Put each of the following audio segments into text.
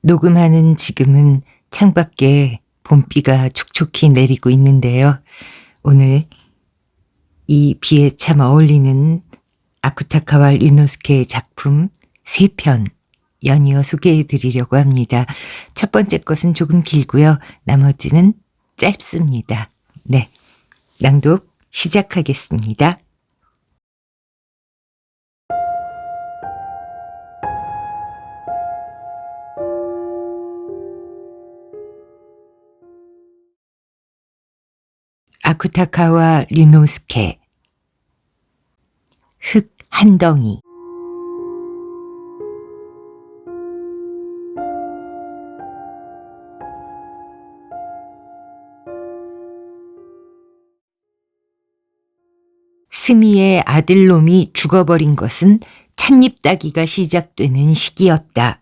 녹음하는 지금은 창밖에 봄비가 촉촉히 내리고 있는데요. 오늘 이 비에 참 어울리는 아쿠타카와 류노스케의 작품 3편 연이어 소개해 드리려고 합니다. 첫 번째 것은 조금 길고요. 나머지는 짧습니다. 네, 낭독 시작하겠습니다. 아쿠타카와 류노스케. 흙 한 덩이. 스미의 아들놈이 죽어버린 것은 찻잎 따기가 시작되는 시기였다.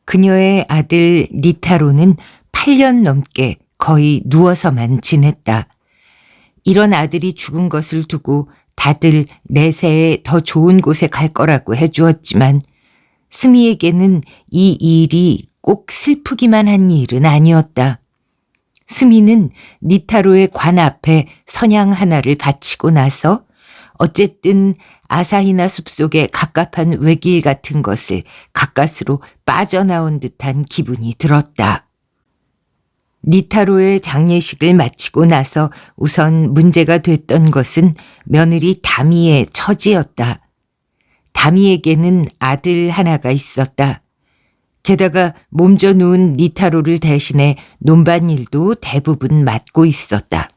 그녀의 아들 니타로는 8년 넘게 거의 누워서만 지냈다. 이런 아들이 죽은 것을 두고 다들 내세에 더 좋은 곳에 갈 거라고 해주었지만 스미에게는 이 일이 꼭 슬프기만 한 일은 아니었다. 스미는 니타로의 관 앞에 선양 하나를 바치고 나서 어쨌든 아사히나 숲속의 갑갑한 외길 같은 것을 가까스로 빠져나온 듯한 기분이 들었다. 니타로의 장례식을 마치고 나서 우선 문제가 됐던 것은 며느리 다미의 처지였다. 다미에게는 아들 하나가 있었다. 게다가 몸져 누운 니타로를 대신해 논밭일도 대부분 맡고 있었다.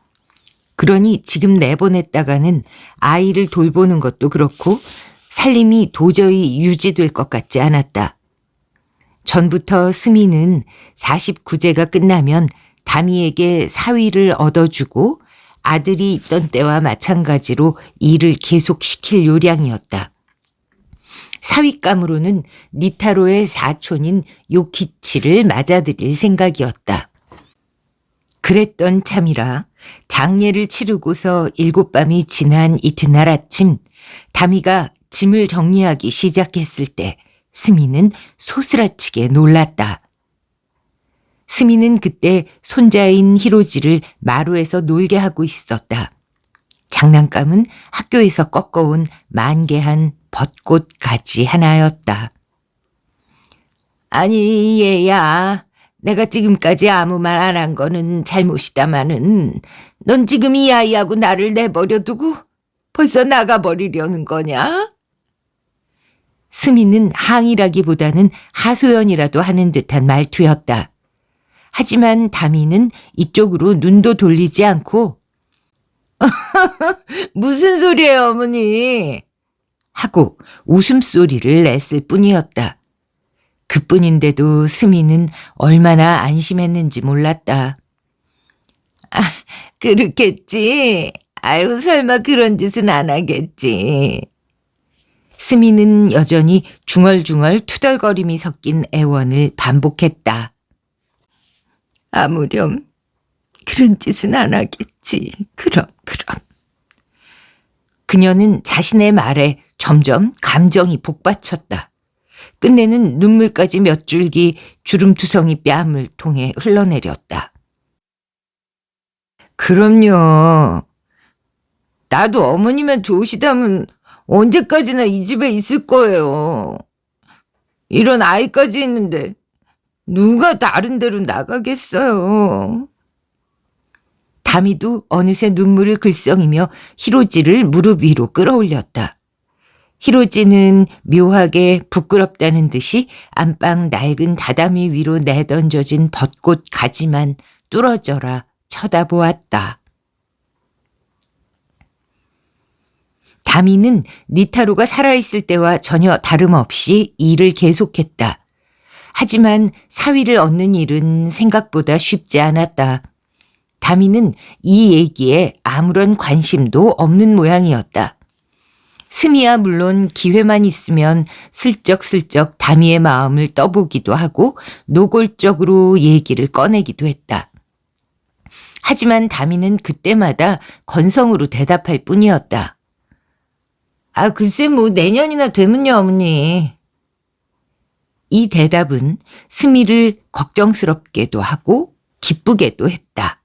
그러니 지금 내보냈다가는 아이를 돌보는 것도 그렇고 살림이 도저히 유지될 것 같지 않았다. 전부터 스미는 49제가 끝나면 다미에게 사위를 얻어주고 아들이 있던 때와 마찬가지로 일을 계속시킬 요량이었다. 사윗감으로는 니타로의 사촌인 요키치를 맞아들일 생각이었다. 그랬던 참이라 장례를 치르고서 7밤이 지난 이튿날 아침 다미가 짐을 정리하기 시작했을 때 스미는 소스라치게 놀랐다. 스미는 그때 손자인 히로지를 마루에서 놀게 하고 있었다. 장난감은 학교에서 꺾어온 만개한 벚꽃 가지 하나였다. 아니 얘야, 내가 지금까지 아무 말 안 한 거는 잘못이다마는 넌 지금 이 아이하고 나를 내버려 두고 벌써 나가버리려는 거냐? 스미는 항의라기보다는 하소연이라도 하는 듯한 말투였다. 하지만 다미는 이쪽으로 눈도 돌리지 않고 무슨 소리예요, 어머니? 하고 웃음소리를 냈을 뿐이었다. 그뿐인데도 스미는 얼마나 안심했는지 몰랐다. 아, 그렇겠지. 아유, 설마 그런 짓은 안 하겠지. 스미는 여전히 중얼중얼 투덜거림이 섞인 애원을 반복했다. 아무렴 그런 짓은 안 하겠지. 그럼. 그녀는 자신의 말에 점점 감정이 복받쳤다. 끝내는 눈물까지 몇 줄기 주름투성이 뺨을 통해 흘러내렸다. 그럼요. 나도 어머니만 좋으시다면 언제까지나 이 집에 있을 거예요. 이런 아이까지 있는데 누가 다른 데로 나가겠어요. 다미도 어느새 눈물을 글썽이며 히로지를 무릎 위로 끌어올렸다. 히로지는 묘하게 부끄럽다는 듯이 안방 낡은 다다미 위로 내던져진 벚꽃 가지만 뚫어져라 쳐다보았다. 다미는 니타로가 살아있을 때와 전혀 다름없이 일을 계속했다. 하지만 사위를 얻는 일은 생각보다 쉽지 않았다. 다미는 이 얘기에 아무런 관심도 없는 모양이었다. 스미야 물론 기회만 있으면 슬쩍슬쩍 다미의 마음을 떠보기도 하고 노골적으로 얘기를 꺼내기도 했다. 하지만 다미는 그때마다 건성으로 대답할 뿐이었다. 아, 글쎄 뭐 내년이나 되면요, 어머니. 이 대답은 스미를 걱정스럽게도 하고 기쁘게도 했다.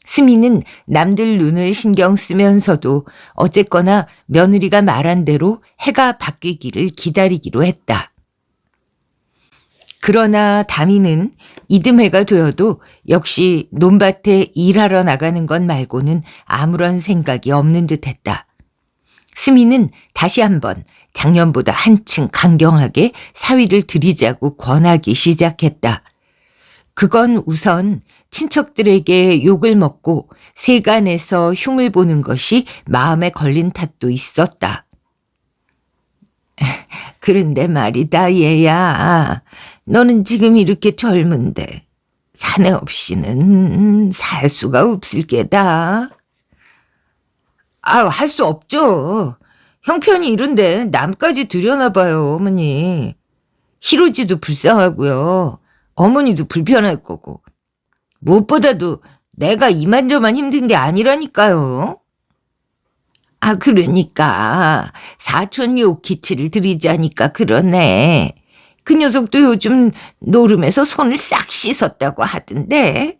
스미는 남들 눈을 신경 쓰면서도 어쨌거나 며느리가 말한 대로 해가 바뀌기를 기다리기로 했다. 그러나 다미는 이듬해가 되어도 역시 논밭에 일하러 나가는 것 말고는 아무런 생각이 없는 듯했다. 스미는 다시 한번 작년보다 한층 강경하게 사위를 들이자고 권하기 시작했다. 그건 우선 친척들에게 욕을 먹고 세간에서 흉을 보는 것이 마음에 걸린 탓도 있었다. 그런데 말이다, 얘야. 너는 지금 이렇게 젊은데 사내 없이는 살 수가 없을 게다. 할 수 없죠. 형편이 이런데 남까지 들여나 봐요, 어머니. 희로지도 불쌍하고요. 어머니도 불편할 거고. 무엇보다도 내가 이만저만 힘든 게 아니라니까요. 그러니까 사촌 욕기치를 들이자니까 그러네. 그 녀석도 요즘 노름에서 손을 싹 씻었다고 하던데.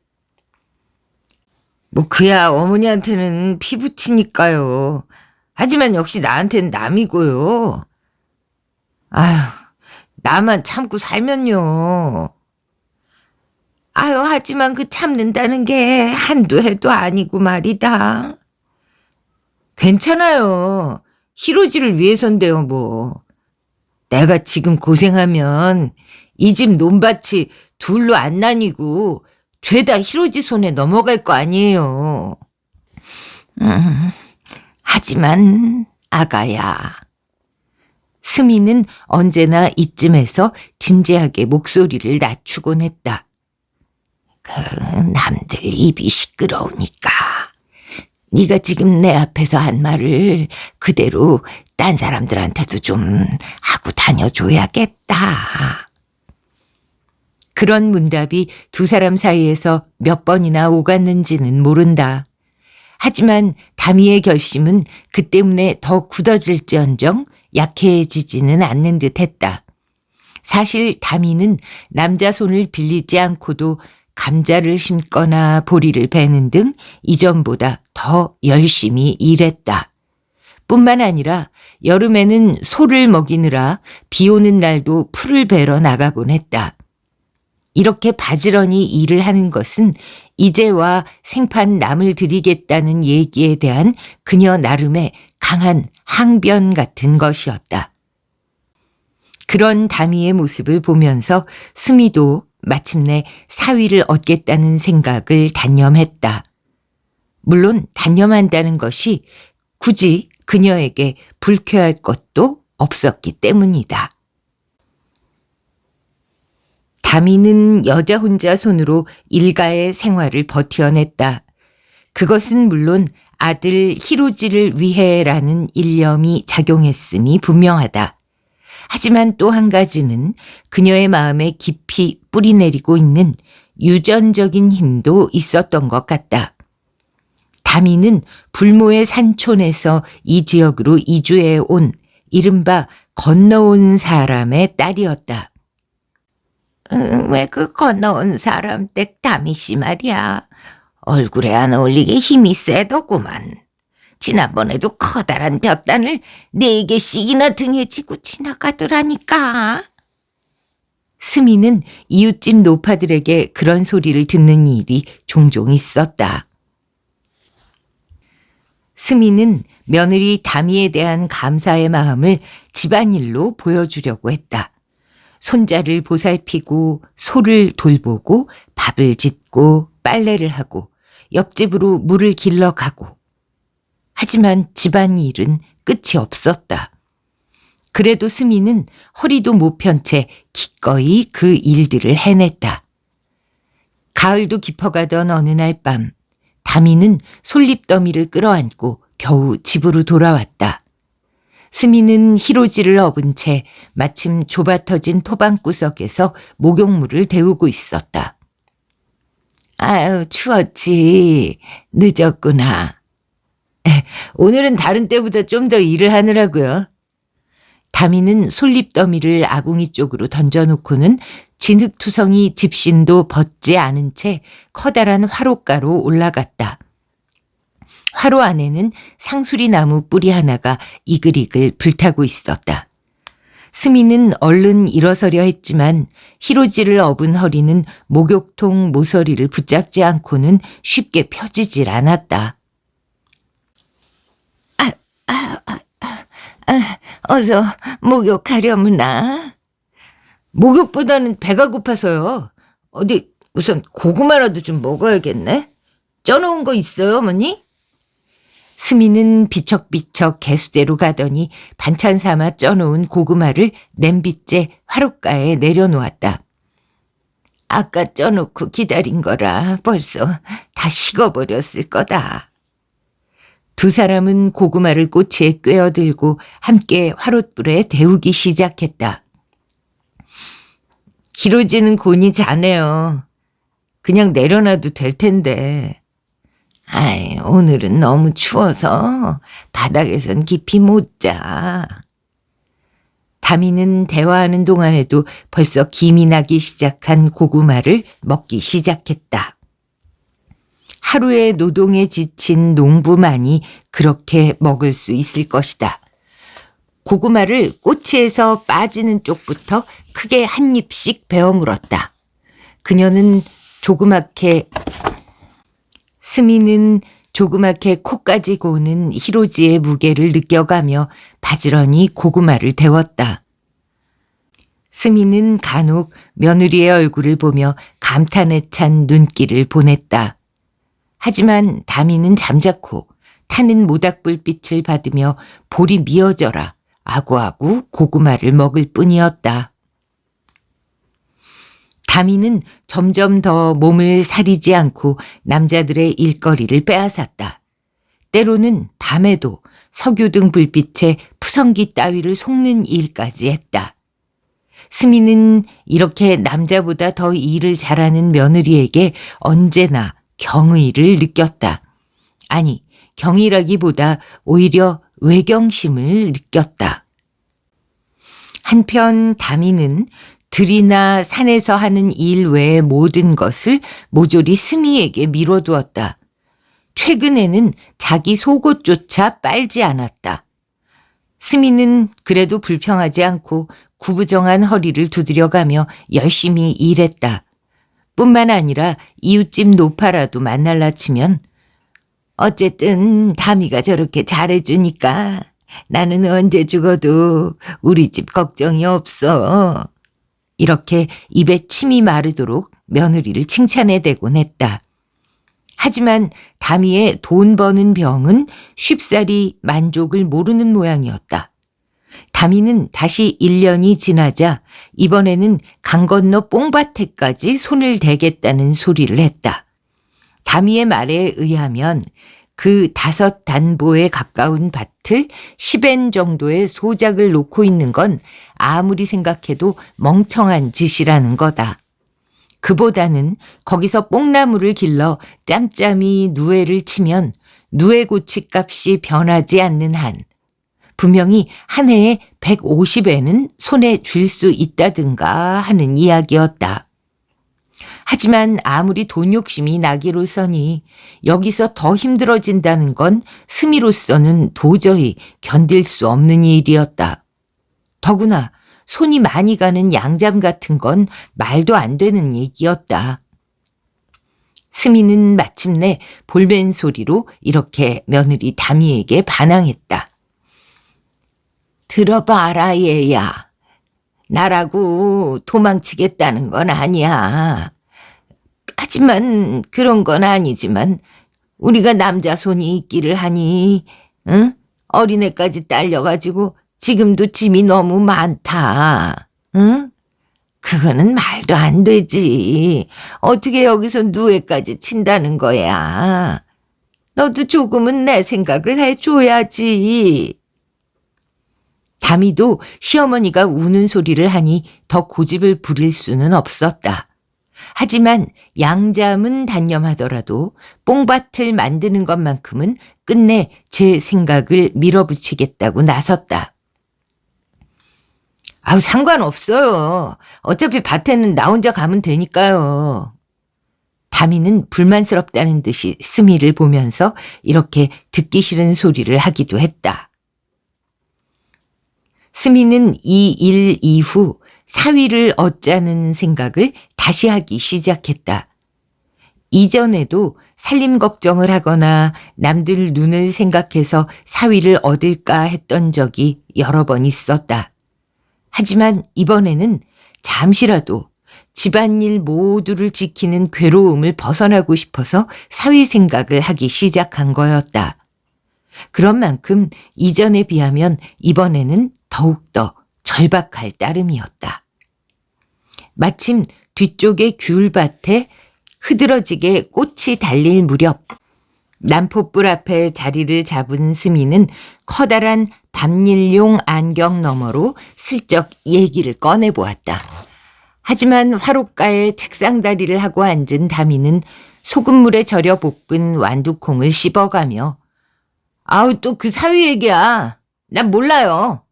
그야 어머니한테는 피부치니까요. 하지만 역시 나한테는 남이고요. 나만 참고 살면요. 하지만 그 참는다는 게 한두 해도 아니고 말이다. 괜찮아요. 희로지를 위해선데요, 뭐. 내가 지금 고생하면 이 집 논밭이 둘로 안 나뉘고 죄다 희로지 손에 넘어갈 거 아니에요. 하지만 아가야. 스미는 언제나 이쯤에서 진지하게 목소리를 낮추곤 했다. 남들 입이 시끄러우니까 네가 지금 내 앞에서 한 말을 그대로 딴 사람들한테도 좀 하고 다녀줘야겠다. 그런 문답이 두 사람 사이에서 몇 번이나 오갔는지는 모른다. 하지만 다미의 결심은 그 때문에 더 굳어질지언정 약해지지는 않는 듯했다. 사실 다미는 남자 손을 빌리지 않고도 감자를 심거나 보리를 베는 등 이전보다 더 열심히 일했다. 뿐만 아니라 여름에는 소를 먹이느라 비 오는 날도 풀을 베러 나가곤 했다. 이렇게 바지런히 일을 하는 것은 이제와 생판 남을 들이겠다는 얘기에 대한 그녀 나름의 강한 항변 같은 것이었다. 그런 다미의 모습을 보면서 스미도 마침내 사위를 얻겠다는 생각을 단념했다. 물론 단념한다는 것이 굳이 그녀에게 불쾌할 것도 없었기 때문이다. 다미는 여자 혼자 손으로 일가의 생활을 버텨냈다. 그것은 물론 아들 희로지를 위해라는 일념이 작용했음이 분명하다. 하지만 또 한 가지는 그녀의 마음에 깊이 뿌리내리고 있는 유전적인 힘도 있었던 것 같다. 다미는 불모의 산촌에서 이 지역으로 이주해 온 이른바 건너온 사람의 딸이었다. 왜 그 건너온 사람 댁 다미 씨 말이야. 얼굴에 안 어울리게 힘이 세더구만. 지난번에도 커다란 볕단을 4개씩이나 등에 지고 지나가더라니까. 스미는 이웃집 노파들에게 그런 소리를 듣는 일이 종종 있었다. 스미는 며느리 다미에 대한 감사의 마음을 집안일로 보여주려고 했다. 손자를 보살피고 소를 돌보고 밥을 짓고 빨래를 하고 옆집으로 물을 길러 가고. 하지만 집안일은 끝이 없었다. 그래도 스미는 허리도 못 편 채 기꺼이 그 일들을 해냈다. 가을도 깊어가던 어느 날 밤, 다미는 솔잎더미를 끌어안고 겨우 집으로 돌아왔다. 스미는 희로지를 업은 채 마침 좁아터진 토방구석에서 목욕물을 데우고 있었다. 아유, 추웠지. 늦었구나. 오늘은 다른 때보다 좀 더 일을 하느라고요. 다미는 솔잎더미를 아궁이 쪽으로 던져놓고는 진흙투성이 집신도 벗지 않은 채 커다란 화롯가로 올라갔다. 화로 안에는 상수리 나무 뿌리 하나가 이글이글 불타고 있었다. 스미는 얼른 일어서려 했지만 히로지를 업은 허리는 목욕통 모서리를 붙잡지 않고는 쉽게 펴지질 않았다. 어서 목욕하려무나. 목욕보다는 배가 고파서요. 어디 우선 고구마라도 좀 먹어야겠네. 쪄놓은 거 있어요, 어머니? 스미는 비척비척 개수대로 가더니 반찬 삼아 쪄놓은 고구마를 냄비째 화롯가에 내려놓았다. 아까 쪄놓고 기다린 거라 벌써 다 식어버렸을 거다. 두 사람은 고구마를 꼬치에 꿰어들고 함께 화롯불에 데우기 시작했다. 히로지는 곤히 자네요. 그냥 내려놔도 될 텐데. 아이, 오늘은 너무 추워서 바닥에선 깊이 못 자. 다미는 대화하는 동안에도 벌써 김이 나기 시작한 고구마를 먹기 시작했다. 하루의 노동에 지친 농부만이 그렇게 먹을 수 있을 것이다. 고구마를 꼬치에서 빠지는 쪽부터 크게 한 입씩 베어 물었다. 그녀는 스미는 조그맣게 코까지 고는 히로지의 무게를 느껴가며 바지런히 고구마를 데웠다. 스미는 간혹 며느리의 얼굴을 보며 감탄에 찬 눈길을 보냈다. 하지만 다미는 잠자코 타는 모닥불빛을 받으며 볼이 미어져라 아구아구 고구마를 먹을 뿐이었다. 다미는 점점 더 몸을 사리지 않고 남자들의 일거리를 빼앗았다. 때로는 밤에도 석유등 불빛에 푸성기 따위를 속는 일까지 했다. 스미는 이렇게 남자보다 더 일을 잘하는 며느리에게 언제나 경의를 느꼈다. 아니, 경이라기보다 오히려 외경심을 느꼈다. 한편 다미는 들이나 산에서 하는 일 외의 모든 것을 모조리 스미에게 미뤄두었다. 최근에는 자기 속옷조차 빨지 않았다. 스미는 그래도 불평하지 않고 구부정한 허리를 두드려가며 열심히 일했다. 뿐만 아니라 이웃집 노파라도 만날라 치면 어쨌든 다미가 저렇게 잘해주니까 나는 언제 죽어도 우리 집 걱정이 없어. 이렇게 입에 침이 마르도록 며느리를 칭찬해대곤 했다. 하지만 다미의 돈 버는 병은 쉽사리 만족을 모르는 모양이었다. 다미는 다시 1년이 지나자 이번에는 강 건너 뽕밭에까지 손을 대겠다는 소리를 했다. 다미의 말에 의하면 그 5단보에 가까운 밭을 10엔 정도의 소작을 놓고 있는 건 아무리 생각해도 멍청한 짓이라는 거다. 그보다는 거기서 뽕나무를 길러 짬짬이 누에를 치면 누에고치 값이 변하지 않는 한 분명히 한 해에 150엔은 손에 쥘 수 있다든가 하는 이야기였다. 하지만 아무리 돈 욕심이 나기로서니 여기서 더 힘들어진다는 건 스미로서는 도저히 견딜 수 없는 일이었다. 더구나 손이 많이 가는 양잠 같은 건 말도 안 되는 얘기였다. 스미는 마침내 볼멘 소리로 이렇게 며느리 다미에게 반항했다. 들어봐라 얘야. 나라고 도망치겠다는 건 아니야. 하지만 그런 건 아니지만 우리가 남자 손이 있기를 하니 응? 어린애까지 딸려가지고 지금도 짐이 너무 많다. 응? 그거는 말도 안 되지. 어떻게 여기서 누에까지 친다는 거야. 너도 조금은 내 생각을 해줘야지. 다미도 시어머니가 우는 소리를 하니 더 고집을 부릴 수는 없었다. 하지만 양잠은 단념하더라도 뽕밭을 만드는 것만큼은 끝내 제 생각을 밀어붙이겠다고 나섰다. 아우, 상관없어요. 어차피 밭에는 나 혼자 가면 되니까요. 다미는 불만스럽다는 듯이 스미를 보면서 이렇게 듣기 싫은 소리를 하기도 했다. 스미는 이 일 이후 사위를 얻자는 생각을 다시 하기 시작했다. 이전에도 살림 걱정을 하거나 남들 눈을 생각해서 사위를 얻을까 했던 적이 여러 번 있었다. 하지만 이번에는 잠시라도 집안일 모두를 지키는 괴로움을 벗어나고 싶어서 사위 생각을 하기 시작한 거였다. 그런 만큼 이전에 비하면 이번에는 더욱더 절박할 따름이었다. 마침 뒤쪽의 귤밭에 흐드러지게 꽃이 달릴 무렵 난포불 앞에 자리를 잡은 스미는 커다란 밤일용 안경 너머로 슬쩍 얘기를 꺼내보았다. 하지만 화롯가에 책상다리를 하고 앉은 다미는 소금물에 절여 볶은 완두콩을 씹어가며 아우, 또 그 사위 얘기야. 난 몰라요.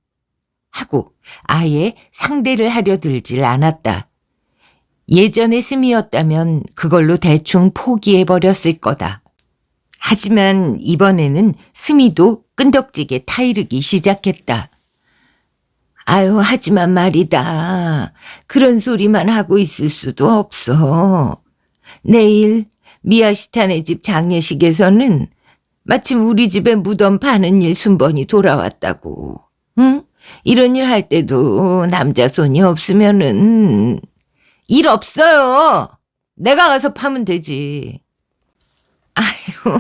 하고 아예 상대를 하려 들질 않았다. 예전의 스미였다면 그걸로 대충 포기해버렸을 거다. 하지만 이번에는 스미도 끈덕지게 타이르기 시작했다. 아유, 하지만 말이다. 그런 소리만 하고 있을 수도 없어. 내일 미야시타네 집 장례식에서는 마침 우리 집에 무덤 파는 일 순번이 돌아왔다고. 응? 이런 일 할 때도 남자 손이 없으면은 일 없어요. 내가 가서 파면 되지. 아유,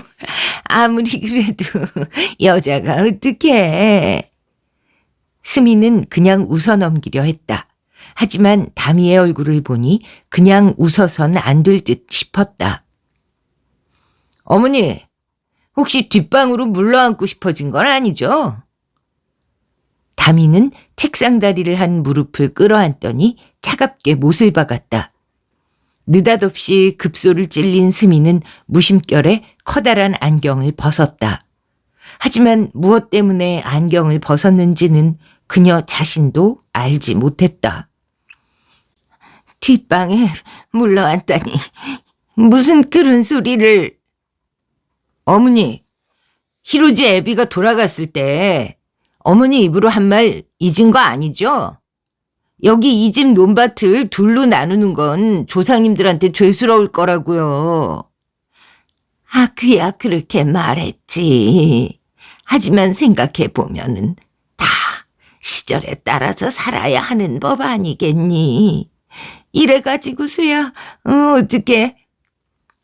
아무리 그래도 여자가 어떡해. 스미는 그냥 웃어 넘기려 했다. 하지만 다미의 얼굴을 보니 그냥 웃어선 안 될 듯 싶었다. 어머니, 혹시 뒷방으로 물러앉고 싶어진 건 아니죠? 다미는 책상다리를 한 무릎을 끌어안더니 차갑게 못을 박았다. 느닷없이 급소를 찔린 스미는 무심결에 커다란 안경을 벗었다. 하지만 무엇 때문에 안경을 벗었는지는 그녀 자신도 알지 못했다. 뒷방에 물러앉다니 무슨 그런 소리를. 어머니, 히로지 애비가 돌아갔을 때 어머니 입으로 한 말 잊은 거 아니죠? 여기 이 집 논밭을 둘로 나누는 건 조상님들한테 죄스러울 거라고요. 아, 그야 그렇게 말했지. 하지만 생각해보면은 다 시절에 따라서 살아야 하는 법 아니겠니? 이래가지고서야 어떻게.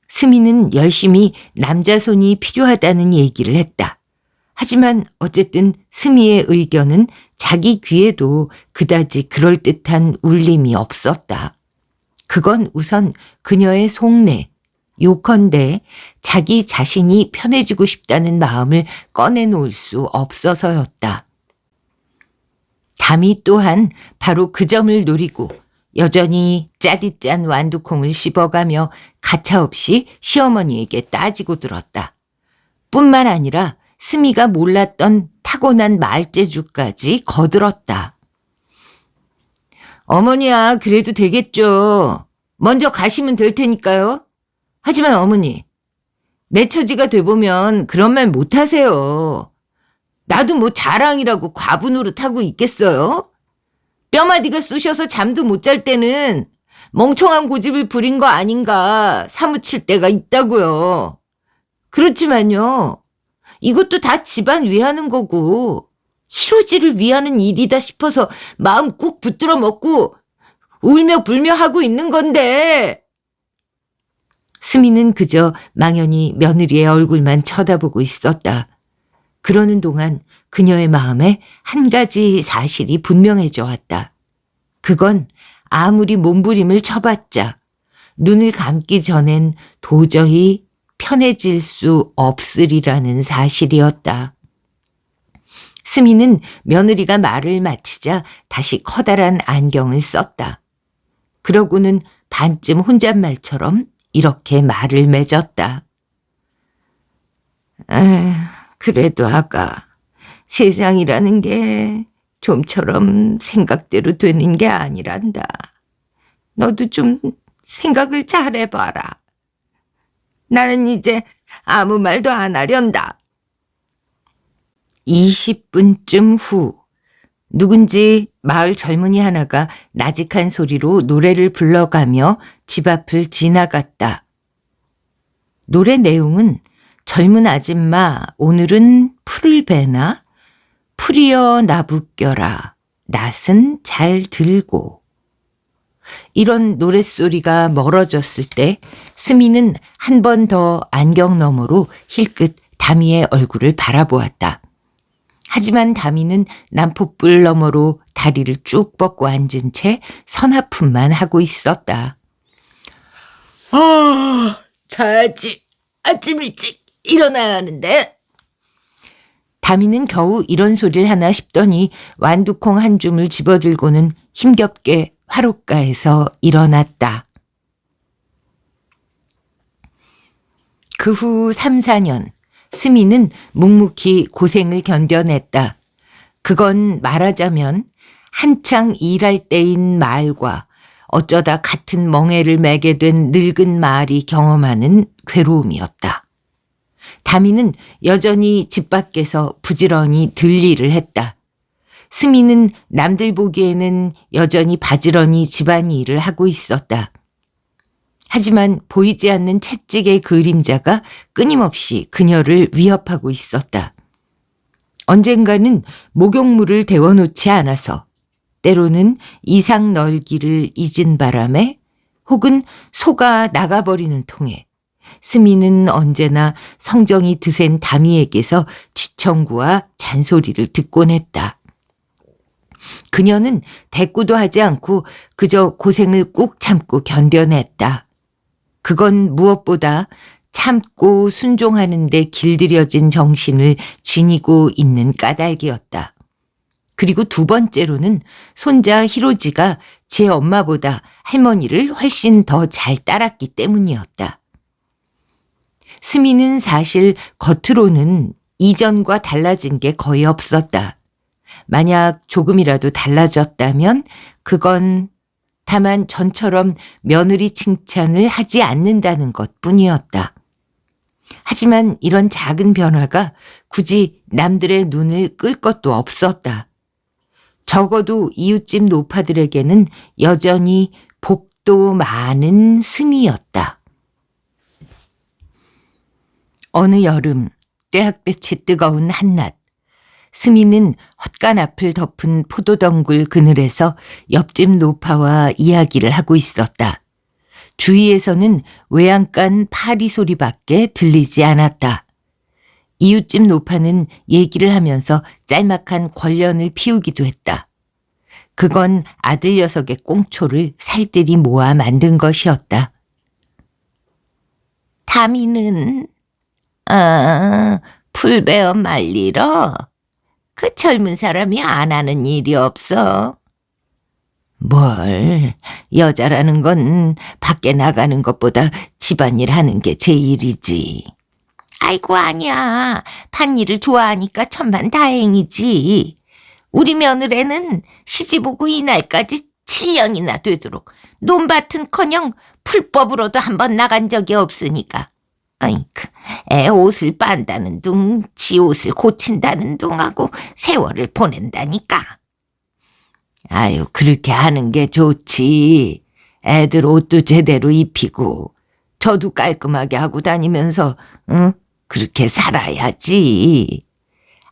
스미는 열심히 남자 손이 필요하다는 얘기를 했다. 하지만 어쨌든 스미의 의견은 자기 귀에도 그다지 그럴듯한 울림이 없었다. 그건 우선 그녀의 속내, 요컨대 자기 자신이 편해지고 싶다는 마음을 꺼내놓을 수 없어서였다. 다미 또한 바로 그 점을 노리고 여전히 짜디짠 완두콩을 씹어가며 가차없이 시어머니에게 따지고 들었다. 뿐만 아니라 스미가 몰랐던 타고난 말재주까지 거들었다. 어머니야, 그래도 되겠죠. 먼저 가시면 될 테니까요. 하지만 어머니, 내 처지가 돼보면 그런 말 못하세요. 나도 뭐 자랑이라고 과부 노릇하고 있겠어요? 뼈마디가 쑤셔서 잠도 못 잘 때는 멍청한 고집을 부린 거 아닌가 사무칠 때가 있다고요. 그렇지만요, 이것도 다 집안 위하는 거고 히로지를 위하는 일이다 싶어서 마음 꾹 붙들어 먹고 울며 불며 하고 있는 건데. 스미는 그저 망연히 며느리의 얼굴만 쳐다보고 있었다. 그러는 동안 그녀의 마음에 한 가지 사실이 분명해져 왔다. 그건 아무리 몸부림을 쳐봤자 눈을 감기 전엔 도저히 편해질 수 없으리라는 사실이었다. 스미는 며느리가 말을 마치자 다시 커다란 안경을 썼다. 그러고는 반쯤 혼잣말처럼 이렇게 말을 맺었다. 그래도 아가, 세상이라는 게 좀처럼 생각대로 되는 게 아니란다. 너도 좀 생각을 잘해봐라. 나는 이제 아무 말도 안 하련다. 20분쯤 후 누군지 마을 젊은이 하나가 나직한 소리로 노래를 불러가며 집 앞을 지나갔다. 노래 내용은 젊은 아줌마 오늘은 풀을 베나? 풀이여 나붙겨라 낫은 잘 들고. 이런 노랫소리가 멀어졌을 때 스미는 한 번 더 안경 너머로 힐끗 다미의 얼굴을 바라보았다. 하지만 다미는 난포불 너머로 다리를 쭉 뻗고 앉은 채 서나품만 하고 있었다. 자야지. 아침 일찍 일어나야 하는데. 다미는 겨우 이런 소리를 하나 싶더니 완두콩 한 줌을 집어들고는 힘겹게 화롯가에서 일어났다. 그 후 3, 4년 스미는 묵묵히 고생을 견뎌냈다. 그건 말하자면 한창 일할 때인 마을과 어쩌다 같은 멍에를 매게 된 늙은 마을이 경험하는 괴로움이었다. 다미는 여전히 집 밖에서 부지런히 들일을 했다. 스미는 남들 보기에는 여전히 바지런히 집안일을 하고 있었다. 하지만 보이지 않는 채찍의 그림자가 끊임없이 그녀를 위협하고 있었다. 언젠가는 목욕물을 데워놓지 않아서, 때로는 이상 널기를 잊은 바람에, 혹은 소가 나가버리는 통에 스미는 언제나 성정이 드센 다미에게서 지청구와 잔소리를 듣곤 했다. 그녀는 대꾸도 하지 않고 그저 고생을 꾹 참고 견뎌냈다. 그건 무엇보다 참고 순종하는 데 길들여진 정신을 지니고 있는 까닭이었다. 그리고 두 번째로는 손자 히로지가 제 엄마보다 할머니를 훨씬 더 잘 따랐기 때문이었다. 스미는 사실 겉으로는 이전과 달라진 게 거의 없었다. 만약 조금이라도 달라졌다면 그건 다만 전처럼 며느리 칭찬을 하지 않는다는 것뿐이었다. 하지만 이런 작은 변화가 굳이 남들의 눈을 끌 것도 없었다. 적어도 이웃집 노파들에게는 여전히 복도 많은 스미였다. 어느 여름 떼학볕이 뜨거운 한낮, 스미는 헛간 앞을 덮은 포도덩굴 그늘에서 옆집 노파와 이야기를 하고 있었다. 주위에서는 외양간 파리 소리밖에 들리지 않았다. 이웃집 노파는 얘기를 하면서 짤막한 권련을 피우기도 했다. 그건 아들 녀석의 꽁초를 살뜰히 모아 만든 것이었다. 다미는 풀 베어 말리러? 그 젊은 사람이 안 하는 일이 없어. 뭘, 여자라는 건 밖에 나가는 것보다 집안일 하는 게 제일이지. 아이고 아니야. 밭일을 좋아하니까 천만 다행이지. 우리 며느리는 시집 오고 이날까지 7년이나 되도록 논밭은커녕 풀법으로도 한번 나간 적이 없으니까. 아이쿠, 애 옷을 빤다는 둥, 지 옷을 고친다는 둥하고 세월을 보낸다니까. 아유, 그렇게 하는 게 좋지. 애들 옷도 제대로 입히고, 저도 깔끔하게 하고 다니면서, 응? 그렇게 살아야지.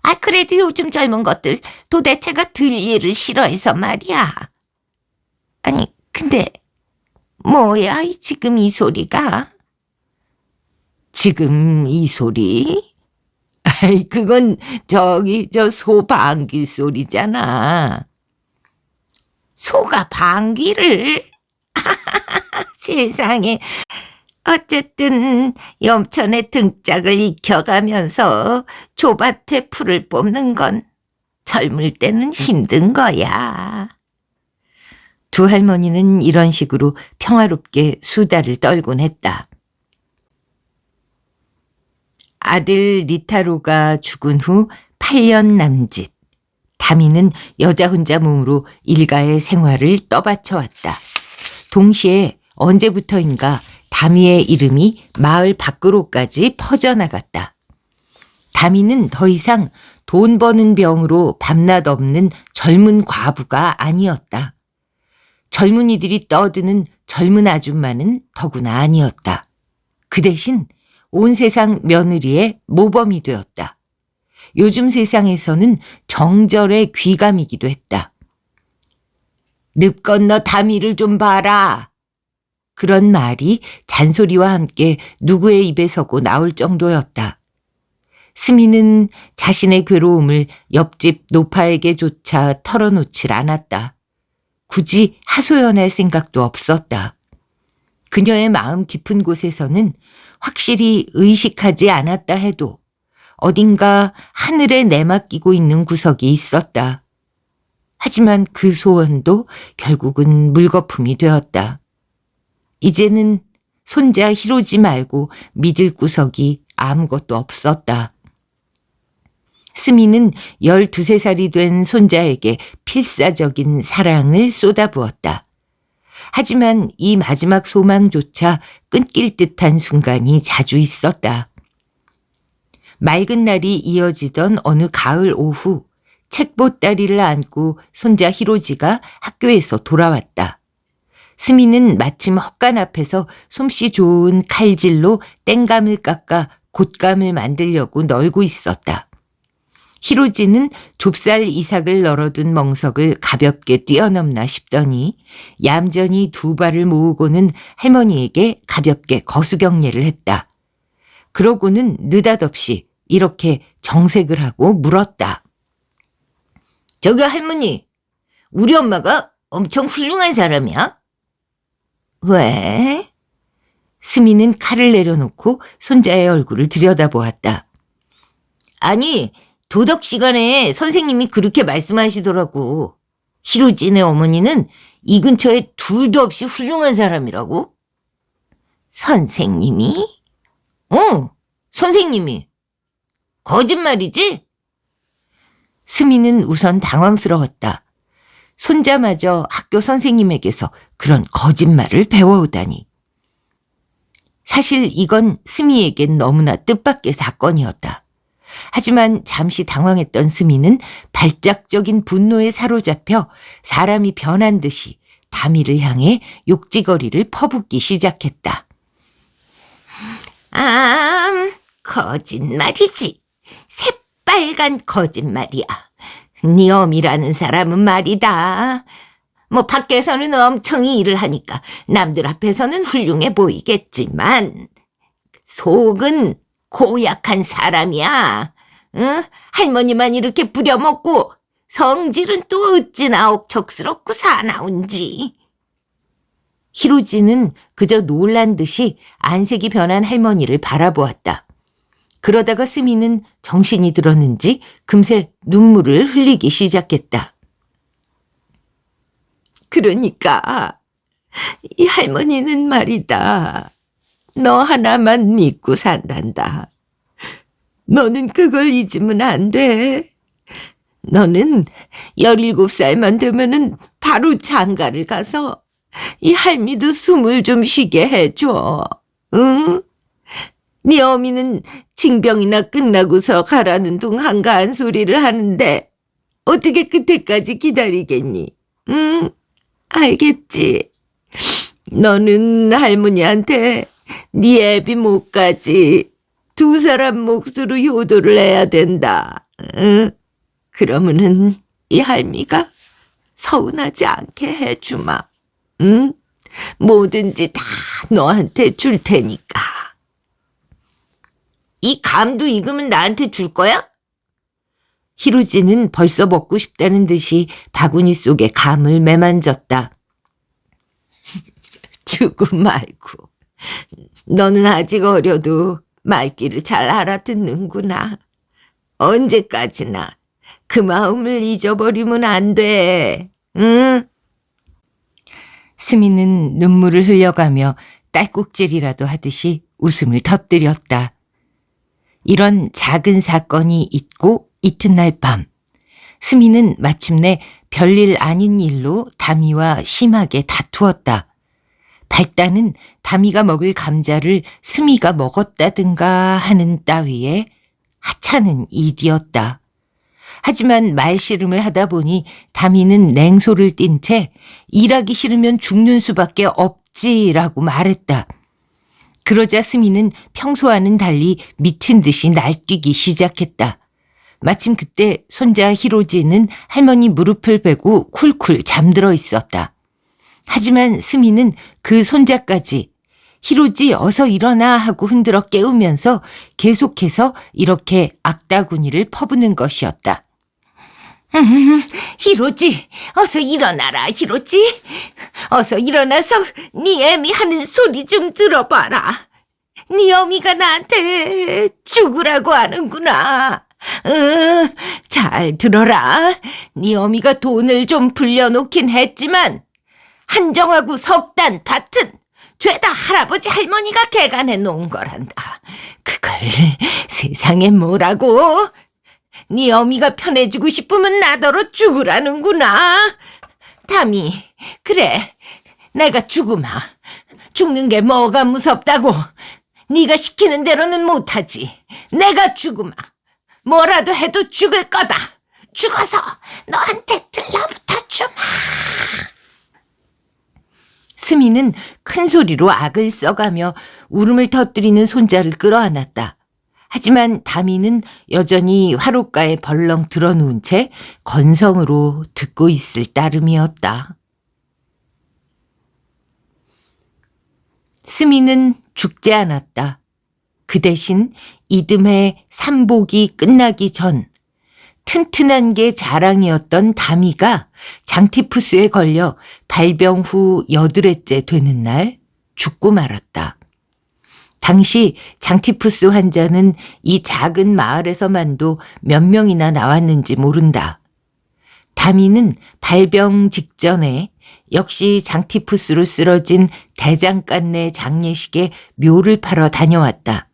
아, 그래도 요즘 젊은 것들 도대체가 들 일을 싫어해서 말이야. 아니, 근데 뭐야, 지금 이 소리가? 지금 이 소리? 아이, 그건 저 소 방귀 소리잖아. 소가 방귀를? 세상에. 어쨌든 염천의 등짝을 익혀가면서 조밭에 풀을 뽑는 건 젊을 때는 힘든 거야. 두 할머니는 이런 식으로 평화롭게 수다를 떨곤 했다. 아들 니타로가 죽은 후 8년 남짓, 다미는 여자 혼자 몸으로 일가의 생활을 떠받쳐왔다. 동시에 언제부터인가 다미의 이름이 마을 밖으로까지 퍼져나갔다. 다미는 더 이상 돈 버는 병으로 밤낮 없는 젊은 과부가 아니었다. 젊은이들이 떠드는 젊은 아줌마는 더구나 아니었다. 그 대신 온 세상 며느리의 모범이 되었다. 요즘 세상에서는 정절의 귀감이기도 했다. 늪 건너 다미를 좀 봐라. 그런 말이 잔소리와 함께 누구의 입에서고 나올 정도였다. 스미는 자신의 괴로움을 옆집 노파에게조차 털어놓질 않았다. 굳이 하소연할 생각도 없었다. 그녀의 마음 깊은 곳에서는 확실히 의식하지 않았다 해도 어딘가 하늘에 내맡기고 있는 구석이 있었다. 하지만 그 소원도 결국은 물거품이 되었다. 이제는 손자 히로지 말고 믿을 구석이 아무것도 없었다. 스미는 12~13살이 된 손자에게 필사적인 사랑을 쏟아부었다. 하지만 이 마지막 소망조차 끊길 듯한 순간이 자주 있었다. 맑은 날이 이어지던 어느 가을 오후, 책보따리를 안고 손자 히로지가 학교에서 돌아왔다. 스미는 마침 헛간 앞에서 솜씨 좋은 칼질로 땡감을 깎아 곶감을 만들려고 널고 있었다. 히로지는 좁쌀 이삭을 널어둔 멍석을 가볍게 뛰어넘나 싶더니 얌전히 두 발을 모으고는 할머니에게 가볍게 거수경례를 했다. 그러고는 느닷없이 이렇게 정색을 하고 물었다. 저기 할머니, 우리 엄마가 엄청 훌륭한 사람이야? 왜? 스미는 칼을 내려놓고 손자의 얼굴을 들여다보았다. 아니, 도덕 시간에 선생님이 그렇게 말씀하시더라고. 히로지네 어머니는 이 근처에 둘도 없이 훌륭한 사람이라고? 선생님이? 선생님이. 거짓말이지? 스미는 우선 당황스러웠다. 손자마저 학교 선생님에게서 그런 거짓말을 배워오다니. 사실 이건 스미에겐 너무나 뜻밖의 사건이었다. 하지만 잠시 당황했던 스미는 발작적인 분노에 사로잡혀 사람이 변한 듯이 다미를 향해 욕지거리를 퍼붓기 시작했다. 거짓말이지. 새빨간 거짓말이야. 네 어미라는 사람은 말이다. 밖에서는 엄청 일을 하니까 남들 앞에서는 훌륭해 보이겠지만 속은 고약한 사람이야. 응? 할머니만 이렇게 부려먹고 성질은 또 어찌나 억척스럽고 사나운지. 히로지는 그저 놀란 듯이 안색이 변한 할머니를 바라보았다. 그러다가 스미는 정신이 들었는지 금세 눈물을 흘리기 시작했다. 그러니까 이 할머니는 말이다. 너 하나만 믿고 산단다. 너는 그걸 잊으면 안 돼. 너는 17살만 되면은 바로 장가를 가서 이 할미도 숨을 좀 쉬게 해줘. 응? 네 어미는 징병이나 끝나고서 가라는 둥 한가한 소리를 하는데 어떻게 그때까지 기다리겠니? 응? 알겠지? 너는 할머니한테 네 애비 목까지 두 사람 몫으로 효도를 해야 된다. 응? 그러면은 이 할미가 서운하지 않게 해주마. 응? 뭐든지 다 너한테 줄 테니까. 이 감도 익으면 나한테 줄 거야? 히로지는 벌써 먹고 싶다는 듯이 바구니 속에 감을 매만졌다. 주고 말고. 너는 아직 어려도 말귀를 잘 알아듣는구나. 언제까지나 그 마음을 잊어버리면 안 돼. 응? 스미는 눈물을 흘려가며 딸꾹질이라도 하듯이 웃음을 터뜨렸다. 이런 작은 사건이 있고 이튿날 밤 스미는 마침내 별일 아닌 일로 담이와 심하게 다투었다. 발단은 담이가 먹을 감자를 스미가 먹었다든가 하는 따위에 하찮은 일이었다. 하지만 말씨름을 하다 보니 담이는 냉소를 띈 채 일하기 싫으면 죽는 수밖에 없지라고 말했다. 그러자 스미는 평소와는 달리 미친 듯이 날뛰기 시작했다. 마침 그때 손자 히로지는 할머니 무릎을 베고 쿨쿨 잠들어 있었다. 하지만 스미는 그 손자까지 히로지 어서 일어나 하고 흔들어 깨우면서 계속해서 이렇게 악다구니를 퍼부는 것이었다. 히로지, 어서 일어나라, 히로지. 어서 일어나서 네 애미 하는 소리 좀 들어봐라. 네 어미가 나한테 죽으라고 하는구나. 잘 들어라. 네 어미가 돈을 좀 불려놓긴 했지만 한정하고 석단 밭은 죄다 할아버지 할머니가 개간해 놓은 거란다. 그걸 세상에 뭐라고? 네 어미가 편해지고 싶으면 나더러 죽으라는구나. 담이, 그래, 내가 죽으마. 죽는 게 뭐가 무섭다고. 네가 시키는 대로는 못하지. 내가 죽으마. 뭐라도 해도 죽을 거다. 죽어서 너한테 들러붙어 주마. 스미는 큰 소리로 악을 써가며 울음을 터뜨리는 손자를 끌어안았다. 하지만 다미는 여전히 화롯가에 벌렁 들어누운 채 건성으로 듣고 있을 따름이었다. 스미는 죽지 않았다. 그 대신 이듬해 삼복이 끝나기 전 튼튼한 게 자랑이었던 다미가 장티푸스에 걸려 발병 후 8회째 되는 날 죽고 말았다. 당시 장티푸스 환자는 이 작은 마을에서만도 몇 명이나 나왔는지 모른다. 다미는 발병 직전에 역시 장티푸스로 쓰러진 대장간내 장례식에 묘를 팔러 다녀왔다.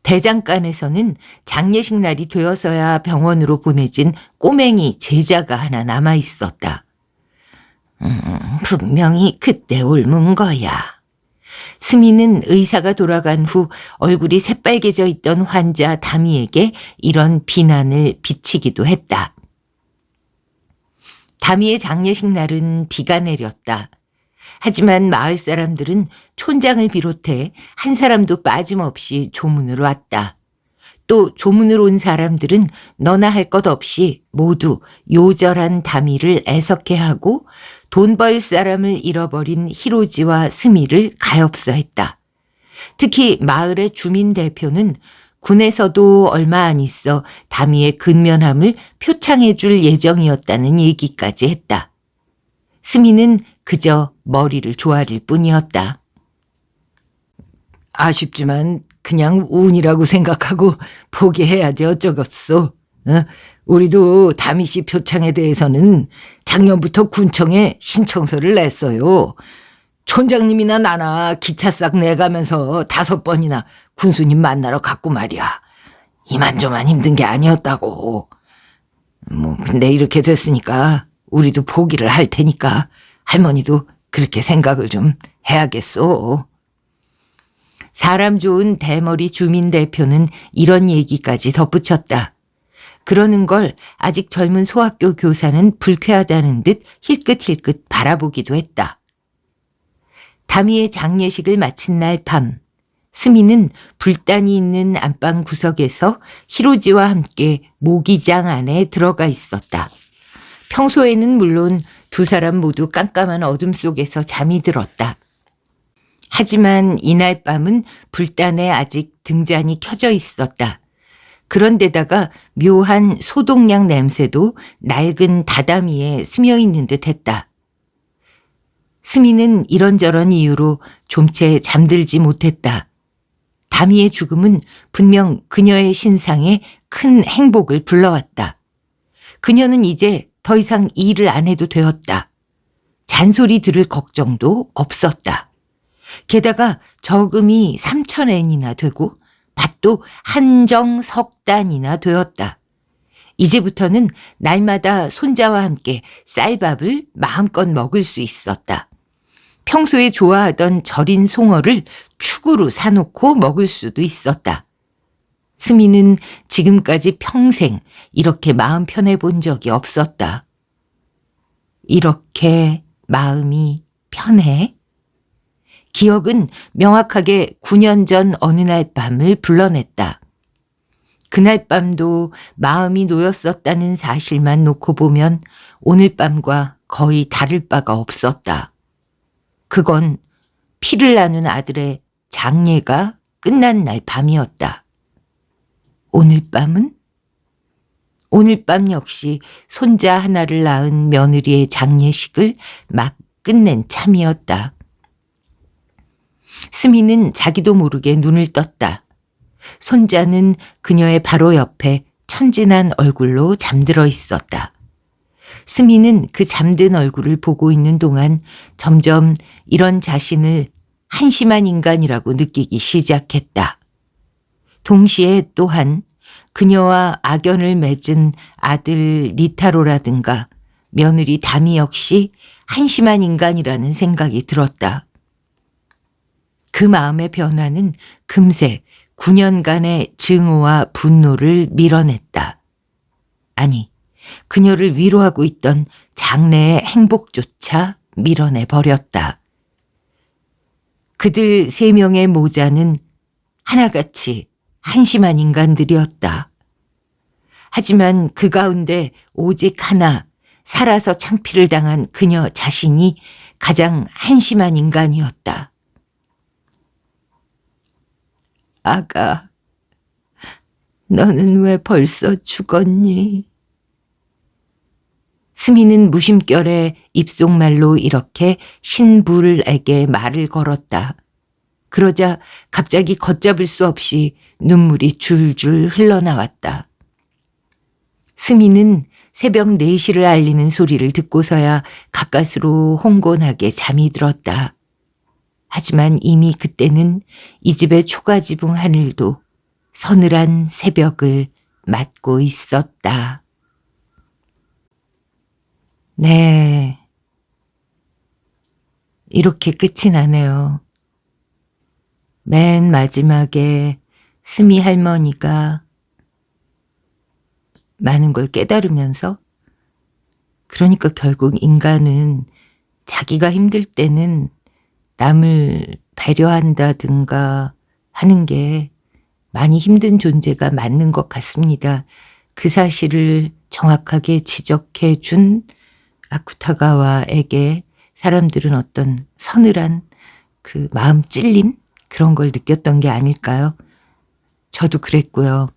대장간에서는 장례식 날이 되어서야 병원으로 보내진 꼬맹이 제자가 하나 남아 있었다. 분명히 그때 옮은 거야. 스미는 의사가 돌아간 후 얼굴이 새빨개져 있던 환자 다미에게 이런 비난을 비치기도 했다. 다미의 장례식 날은 비가 내렸다. 하지만 마을 사람들은 촌장을 비롯해 한 사람도 빠짐없이 조문을 왔다. 또 조문을 온 사람들은 너나 할 것 없이 모두 요절한 다미를 애석해하고 돈 벌 사람을 잃어버린 히로지와 스미를 가엾어했다. 특히 마을의 주민 대표는 군에서도 얼마 안 있어 다미의 근면함을 표창해 줄 예정이었다는 얘기까지 했다. 스미는 그저 머리를 조아릴 뿐이었다. 아쉽지만 그냥 운이라고 생각하고 포기해야지 어쩌겠소. 우리도 다미 씨 표창에 대해서는 작년부터 군청에 신청서를 냈어요. 촌장님이나 나나 기차 싹 내가면서 5번이나 군수님 만나러 갔고 말이야. 이만저만 힘든 게 아니었다고. 근데 이렇게 됐으니까 우리도 포기를 할 테니까 할머니도 그렇게 생각을 좀 해야겠소. 사람 좋은 대머리 주민 대표는 이런 얘기까지 덧붙였다. 그러는 걸 아직 젊은 소학교 교사는 불쾌하다는 듯 힐끗힐끗 바라보기도 했다. 다미의 장례식을 마친 날 밤, 스미는 불단이 있는 안방 구석에서 히로지와 함께 모기장 안에 들어가 있었다. 평소에는 물론 두 사람 모두 깜깜한 어둠 속에서 잠이 들었다. 하지만 이날 밤은 불단에 아직 등잔이 켜져 있었다. 그런데다가 묘한 소독약 냄새도 낡은 다다미에 스며있는 듯 했다. 스미는 이런저런 이유로 좀채 잠들지 못했다. 다미의 죽음은 분명 그녀의 신상에 큰 행복을 불러왔다. 그녀는 이제 더 이상 일을 안 해도 되었다. 잔소리 들을 걱정도 없었다. 게다가 저금이 3,000엔이나 되고 밭도 한정 석단이나 되었다. 이제부터는 날마다 손자와 함께 쌀밥을 마음껏 먹을 수 있었다. 평소에 좋아하던 절인 송어를 축으로 사놓고 먹을 수도 있었다. 스미는 지금까지 평생 이렇게 마음 편해 본 적이 없었다. 이렇게 마음이 편해? 기억은 명확하게 9년 전 어느 날 밤을 불러냈다. 그날 밤도 마음이 놓였었다는 사실만 놓고 보면 오늘 밤과 거의 다를 바가 없었다. 그건 피를 나눈 아들의 장례가 끝난 날 밤이었다. 오늘 밤은? 오늘 밤 역시 손자 하나를 낳은 며느리의 장례식을 막 끝낸 참이었다. 스미는 자기도 모르게 눈을 떴다. 손자는 그녀의 바로 옆에 천진한 얼굴로 잠들어 있었다. 스미는 그 잠든 얼굴을 보고 있는 동안 점점 이런 자신을 한심한 인간이라고 느끼기 시작했다. 동시에 또한 그녀와 악연을 맺은 아들 리타로라든가 며느리 다미 역시 한심한 인간이라는 생각이 들었다. 그 마음의 변화는 금세 9년간의 증오와 분노를 밀어냈다. 아니, 그녀를 위로하고 있던 장래의 행복조차 밀어내버렸다. 그들 3명의 모자는 하나같이 한심한 인간들이었다. 하지만 그 가운데 오직 하나, 살아서 창피를 당한 그녀 자신이 가장 한심한 인간이었다. 아가, 너는 왜 벌써 죽었니? 스미는 무심결에 입속말로 이렇게 신불에게 말을 걸었다. 그러자 갑자기 걷잡을 수 없이 눈물이 줄줄 흘러나왔다. 스미는 새벽 4시를 알리는 소리를 듣고서야 가까스로 홍곤하게 잠이 들었다. 하지만 이미 그때는 이 집의 초가지붕 하늘도 서늘한 새벽을 맞고 있었다. 네, 이렇게 끝이 나네요. 맨 마지막에 스미 할머니가 많은 걸 깨달으면서, 그러니까 결국 인간은 자기가 힘들 때는 남을 배려한다든가 하는 게 많이 힘든 존재가 맞는 것 같습니다. 그 사실을 정확하게 지적해 준 아쿠타가와에게 사람들은 어떤 서늘한 그 마음 찔림? 그런 걸 느꼈던 게 아닐까요? 저도 그랬고요.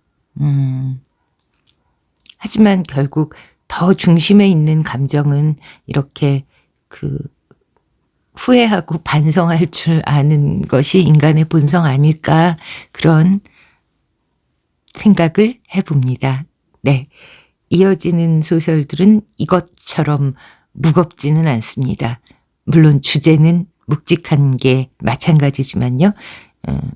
하지만 결국 더 중심에 있는 감정은 이렇게 그 후회하고 반성할 줄 아는 것이 인간의 본성 아닐까, 그런 생각을 해봅니다. 네, 이어지는 소설들은 이것처럼 무겁지는 않습니다. 물론 주제는 묵직한 게 마찬가지지만요.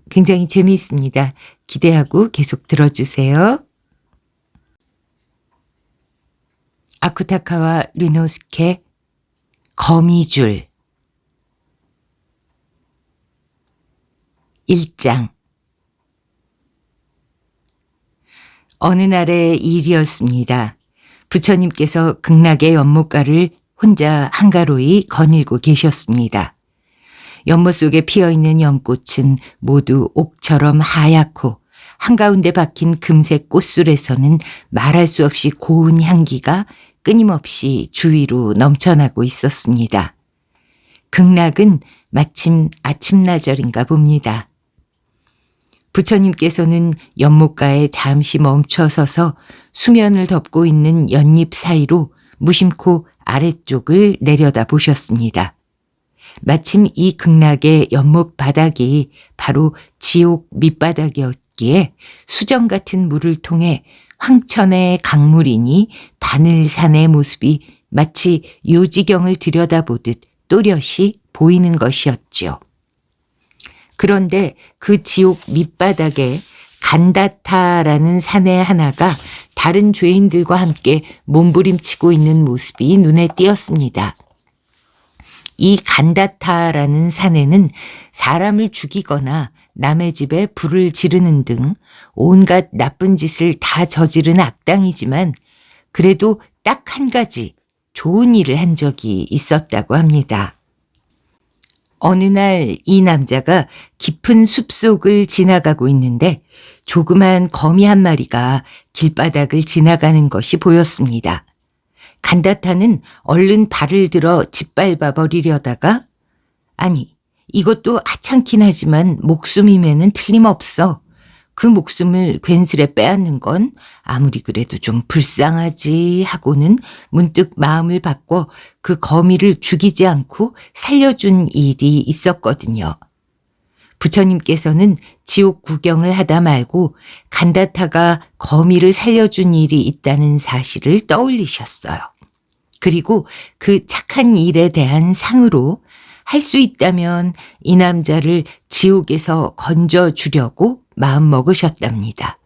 굉장히 재미있습니다. 기대하고 계속 들어주세요. 아쿠타카와 류노스케 거미줄 1장. 어느 날의 일이었습니다. 부처님께서 극락의 연못가를 혼자 한가로이 거닐고 계셨습니다. 연못 속에 피어있는 연꽃은 모두 옥처럼 하얗고 한가운데 박힌 금색 꽃술에서는 말할 수 없이 고운 향기가 끊임없이 주위로 넘쳐나고 있었습니다. 극락은 마침 아침나절인가 봅니다. 부처님께서는 연못가에 잠시 멈춰서서 수면을 덮고 있는 연잎 사이로 무심코 아래쪽을 내려다 보셨습니다. 마침 이 극락의 연못 바닥이 바로 지옥 밑바닥이었기에 수정 같은 물을 통해 황천의 강물이니 바늘산의 모습이 마치 요지경을 들여다보듯 또렷이 보이는 것이었지요. 그런데 그 지옥 밑바닥에 간다타라는 사내 하나가 다른 죄인들과 함께 몸부림치고 있는 모습이 눈에 띄었습니다. 이 간다타라는 사내는 사람을 죽이거나 남의 집에 불을 지르는 등 온갖 나쁜 짓을 다 저지른 악당이지만 그래도 딱 한 가지 좋은 일을 한 적이 있었다고 합니다. 어느 날 이 남자가 깊은 숲속을 지나가고 있는데 조그만 거미 한 마리가 길바닥을 지나가는 것이 보였습니다. 간다타는 얼른 발을 들어 짓밟아 버리려다가 아니, 이것도 하찮긴 하지만 목숨임에는 틀림없어. 그 목숨을 괜스레 빼앗는 건 아무리 그래도 좀 불쌍하지 하고는 문득 마음을 바꿔 그 거미를 죽이지 않고 살려준 일이 있었거든요. 부처님께서는 지옥 구경을 하다 말고 간다타가 거미를 살려준 일이 있다는 사실을 떠올리셨어요. 그리고 그 착한 일에 대한 상으로 할 수 있다면 이 남자를 지옥에서 건져주려고 마음먹으셨답니다.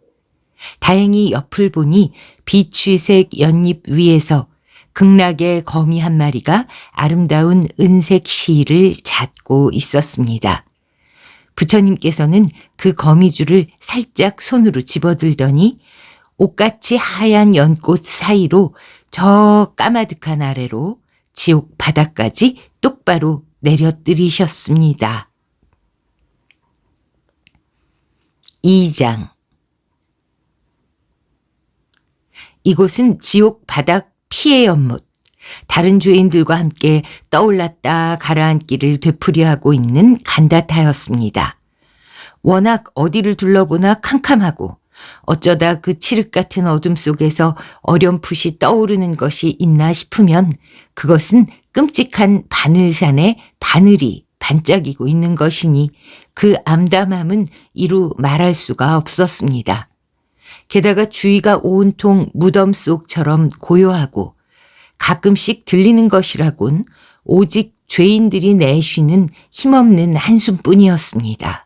다행히 옆을 보니 비취색 연잎 위에서 극락의 거미 한 마리가 아름다운 은색 실을 잡고 있었습니다. 부처님께서는 그 거미줄을 살짝 손으로 집어들더니 옷같이 하얀 연꽃 사이로 저 까마득한 아래로 지옥 바닥까지 똑바로 내려뜨리셨습니다. 2장. 이곳은 지옥 바닥 피의 연못, 다른 죄인들과 함께 떠올랐다 가라앉기를 되풀이하고 있는 간다타였습니다. 워낙 어디를 둘러보나 캄캄하고 어쩌다 그 칠흑 같은 어둠 속에서 어렴풋이 떠오르는 것이 있나 싶으면 그것은 끔찍한 바늘산에 바늘이 반짝이고 있는 것이니 그 암담함은 이루 말할 수가 없었습니다. 게다가 주위가 온통 무덤 속처럼 고요하고 가끔씩 들리는 것이라곤 오직 죄인들이 내쉬는 힘없는 한숨뿐이었습니다.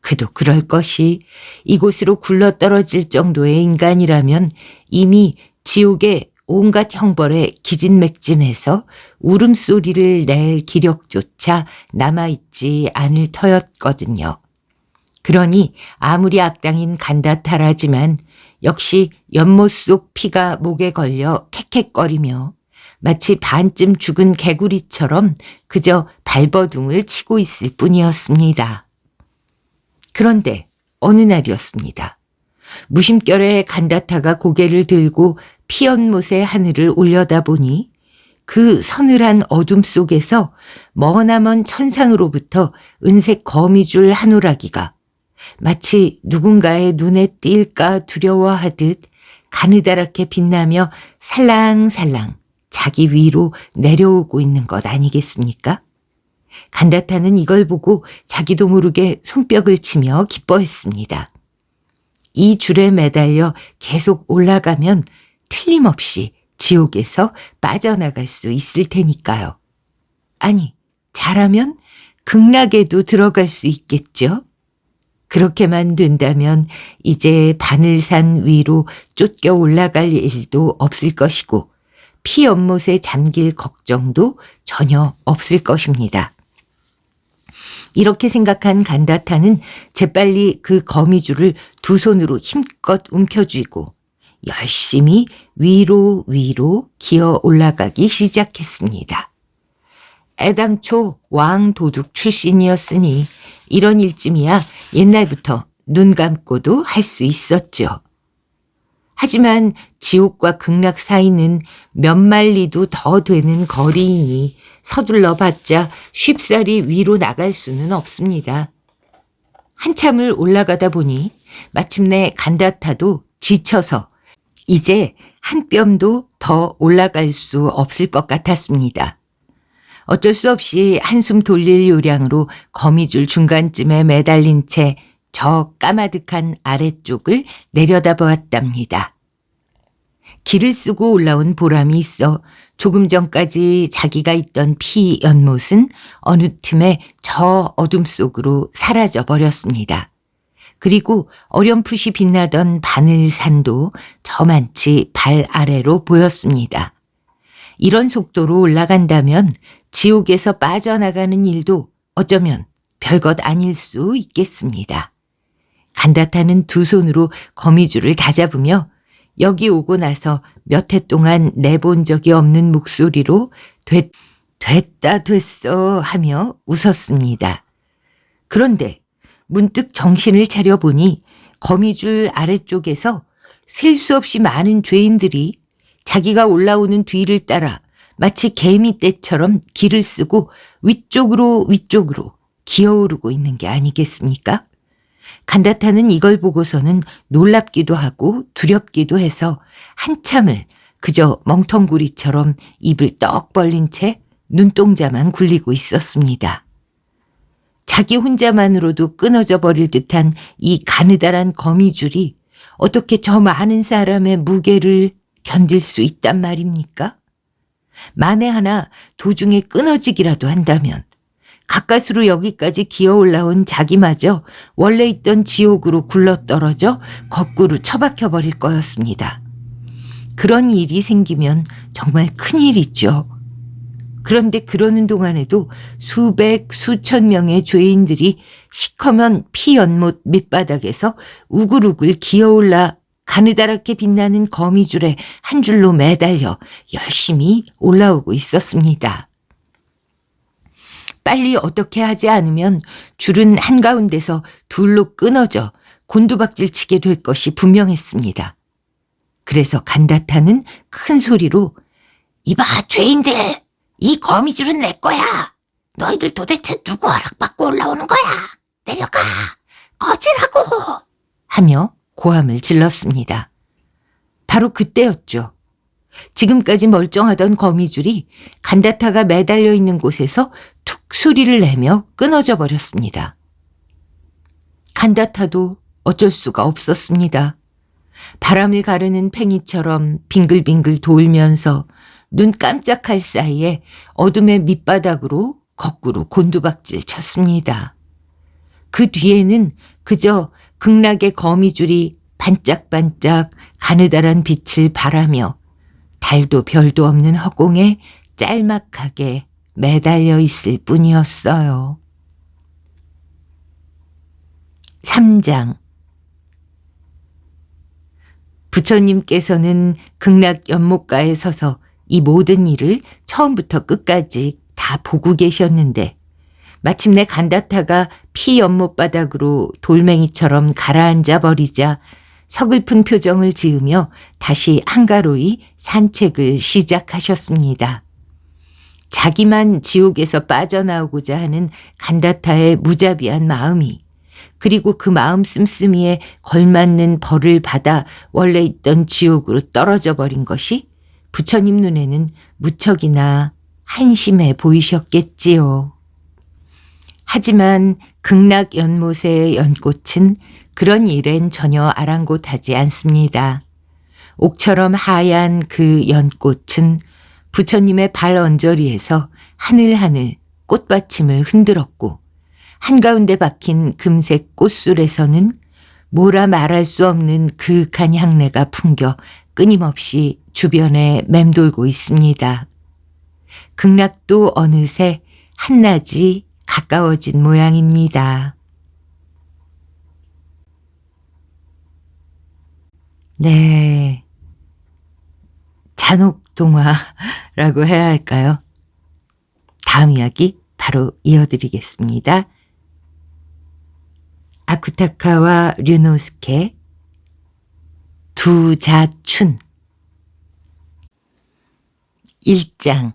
그도 그럴 것이 이곳으로 굴러떨어질 정도의 인간이라면 이미 지옥의 온갖 형벌에 기진맥진해서 울음소리를 낼 기력조차 남아있지 않을 터였거든요. 그러니 아무리 악당인 간다타라지만 역시 연못 속 피가 목에 걸려 캑캑거리며 마치 반쯤 죽은 개구리처럼 그저 발버둥을 치고 있을 뿐이었습니다. 그런데 어느 날이었습니다. 무심결에 간다타가 고개를 들고 피연못의 하늘을 올려다보니 그 서늘한 어둠 속에서 머나먼 천상으로부터 은색 거미줄 한 오라기가 마치 누군가의 눈에 띌까 두려워하듯 가느다랗게 빛나며 살랑살랑 자기 위로 내려오고 있는 것 아니겠습니까? 간다타는 이걸 보고 자기도 모르게 손뼉을 치며 기뻐했습니다. 이 줄에 매달려 계속 올라가면 틀림없이 지옥에서 빠져나갈 수 있을 테니까요. 아니, 잘하면 극락에도 들어갈 수 있겠죠? 그렇게만 된다면 이제 바늘산 위로 쫓겨 올라갈 일도 없을 것이고 피 연못에 잠길 걱정도 전혀 없을 것입니다. 이렇게 생각한 간다타는 재빨리 그 거미줄을 두 손으로 힘껏 움켜쥐고 열심히 위로 기어 올라가기 시작했습니다. 애당초 왕도둑 출신이었으니 이런 일쯤이야 옛날부터 눈 감고도 할 수 있었죠. 하지만 지옥과 극락 사이는 몇 마일리도 더 되는 거리이니 서둘러봤자 쉽사리 위로 나갈 수는 없습니다. 한참을 올라가다 보니 마침내 간다타도 지쳐서 이제 한 뼘도 더 올라갈 수 없을 것 같았습니다. 어쩔 수 없이 한숨 돌릴 요량으로 거미줄 중간쯤에 매달린 채 저 까마득한 아래쪽을 내려다보았답니다. 길을 쓰고 올라온 보람이 있어 조금 전까지 자기가 있던 피 연못은 어느 틈에 저 어둠 속으로 사라져 버렸습니다. 그리고 어렴풋이 빛나던 바늘산도 저만치 발 아래로 보였습니다. 이런 속도로 올라간다면 지옥에서 빠져나가는 일도 어쩌면 별것 아닐 수 있겠습니다. 간다타는 두 손으로 거미줄을 다잡으며 여기 오고 나서 몇 해 동안 내본 적이 없는 목소리로 됐다 됐어 하며 웃었습니다. 그런데 문득 정신을 차려보니 거미줄 아래쪽에서 셀 수 없이 많은 죄인들이 자기가 올라오는 뒤를 따라 마치 개미떼처럼 길을 쓰고 위쪽으로 기어오르고 있는 게 아니겠습니까? 간다타는 이걸 보고서는 놀랍기도 하고 두렵기도 해서 한참을 그저 멍텅구리처럼 입을 떡 벌린 채 눈동자만 굴리고 있었습니다. 자기 혼자만으로도 끊어져 버릴 듯한 이 가느다란 거미줄이 어떻게 저 많은 사람의 무게를 견딜 수 있단 말입니까? 만에 하나 도중에 끊어지기라도 한다면 가까스로 여기까지 기어 올라온 자기마저 원래 있던 지옥으로 굴러떨어져 거꾸로 처박혀 버릴 거였습니다. 그런 일이 생기면 정말 큰일이죠. 그런데 그러는 동안에도 수백, 수천 명의 죄인들이 시커먼 피 연못 밑바닥에서 우글우글 기어올라 가느다랗게 빛나는 거미줄에 한 줄로 매달려 열심히 올라오고 있었습니다. 빨리 어떻게 하지 않으면 줄은 한가운데서 둘로 끊어져 곤두박질 치게 될 것이 분명했습니다. 그래서 간다타는 큰 소리로 이봐 죄인들! 이 거미줄은 내 거야! 너희들 도대체 누구 허락받고 올라오는 거야! 내려가! 꺼지라고! 하며 고함을 질렀습니다. 바로 그때였죠. 지금까지 멀쩡하던 거미줄이 간다타가 매달려 있는 곳에서 툭 소리를 내며 끊어져 버렸습니다. 간다타도 어쩔 수가 없었습니다. 바람을 가르는 팽이처럼 빙글빙글 돌면서 눈 깜짝할 사이에 어둠의 밑바닥으로 거꾸로 곤두박질 쳤습니다. 그 뒤에는 그저 극락의 거미줄이 반짝반짝 가느다란 빛을 발하며 달도 별도 없는 허공에 짤막하게 매달려 있을 뿐이었어요. 3장 부처님께서는 극락 연못가에 서서 이 모든 일을 처음부터 끝까지 다 보고 계셨는데 마침내 간다타가 피 연못바닥으로 돌멩이처럼 가라앉아 버리자 서글픈 표정을 지으며 다시 한가로이 산책을 시작하셨습니다. 자기만 지옥에서 빠져나오고자 하는 간다타의 무자비한 마음이 그리고 그 마음 씀씀이에 걸맞는 벌을 받아 원래 있던 지옥으로 떨어져 버린 것이 부처님 눈에는 무척이나 한심해 보이셨겠지요. 하지만 극락 연못의 연꽃은 그런 일엔 전혀 아랑곳하지 않습니다. 옥처럼 하얀 그 연꽃은 부처님의 발 언저리에서 하늘하늘 꽃받침을 흔들었고 한가운데 박힌 금색 꽃술에서는 뭐라 말할 수 없는 그윽한 향내가 풍겨 끊임없이 주변에 맴돌고 있습니다. 극락도 어느새 한낮이 가까워진 모양입니다. 네, 잔혹동화라고 해야 할까요? 다음 이야기 바로 이어드리겠습니다. 아쿠타카와 류노스케 두자춘 1장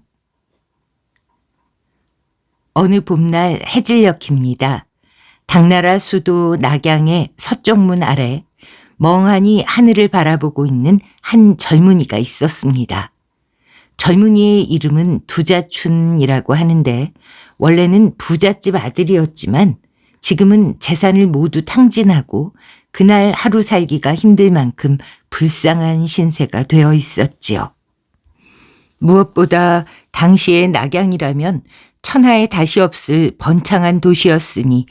어느 봄날 해질녘입니다. 당나라 수도 낙양의 서쪽문 아래 멍하니 하늘을 바라보고 있는 한 젊은이가 있었습니다. 젊은이의 이름은 두자춘이라고 하는데 원래는 부잣집 아들이었지만 지금은 재산을 모두 탕진하고 그날 하루 살기가 힘들 만큼 불쌍한 신세가 되어 있었지요. 무엇보다 당시의 낙양이라면 천하에 다시 없을 번창한 도시였으니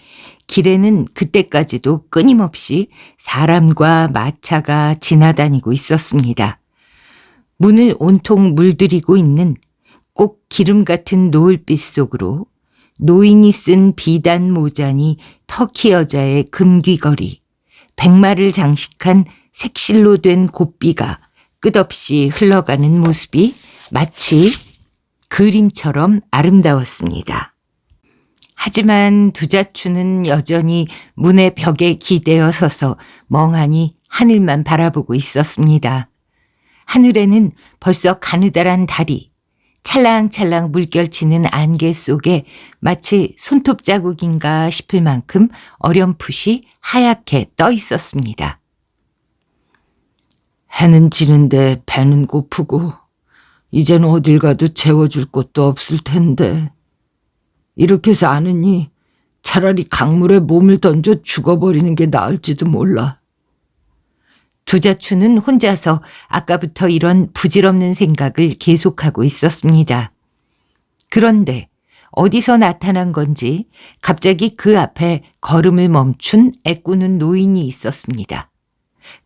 길에는 그때까지도 끊임없이 사람과 마차가 지나다니고 있었습니다. 문을 온통 물들이고 있는 꼭 기름 같은 노을빛 속으로 노인이 쓴 비단 모자니 터키 여자의 금귀걸이, 백마를 장식한 색실로 된 곱비가 끝없이 흘러가는 모습이 마치 그림처럼 아름다웠습니다. 하지만 두자추는 여전히 문의 벽에 기대어 서서 멍하니 하늘만 바라보고 있었습니다. 하늘에는 벌써 가느다란 달이 찰랑찰랑 물결치는 안개 속에 마치 손톱 자국인가 싶을 만큼 어렴풋이 하얗게 떠 있었습니다. 해는 지는데 배는 고프고 이젠 어딜 가도 채워줄 곳도 없을 텐데 이렇게 해서 아느니 차라리 강물에 몸을 던져 죽어버리는 게 나을지도 몰라. 두자추는 혼자서 아까부터 이런 부질없는 생각을 계속하고 있었습니다. 그런데 어디서 나타난 건지 갑자기 그 앞에 걸음을 멈춘 애꾸는 노인이 있었습니다.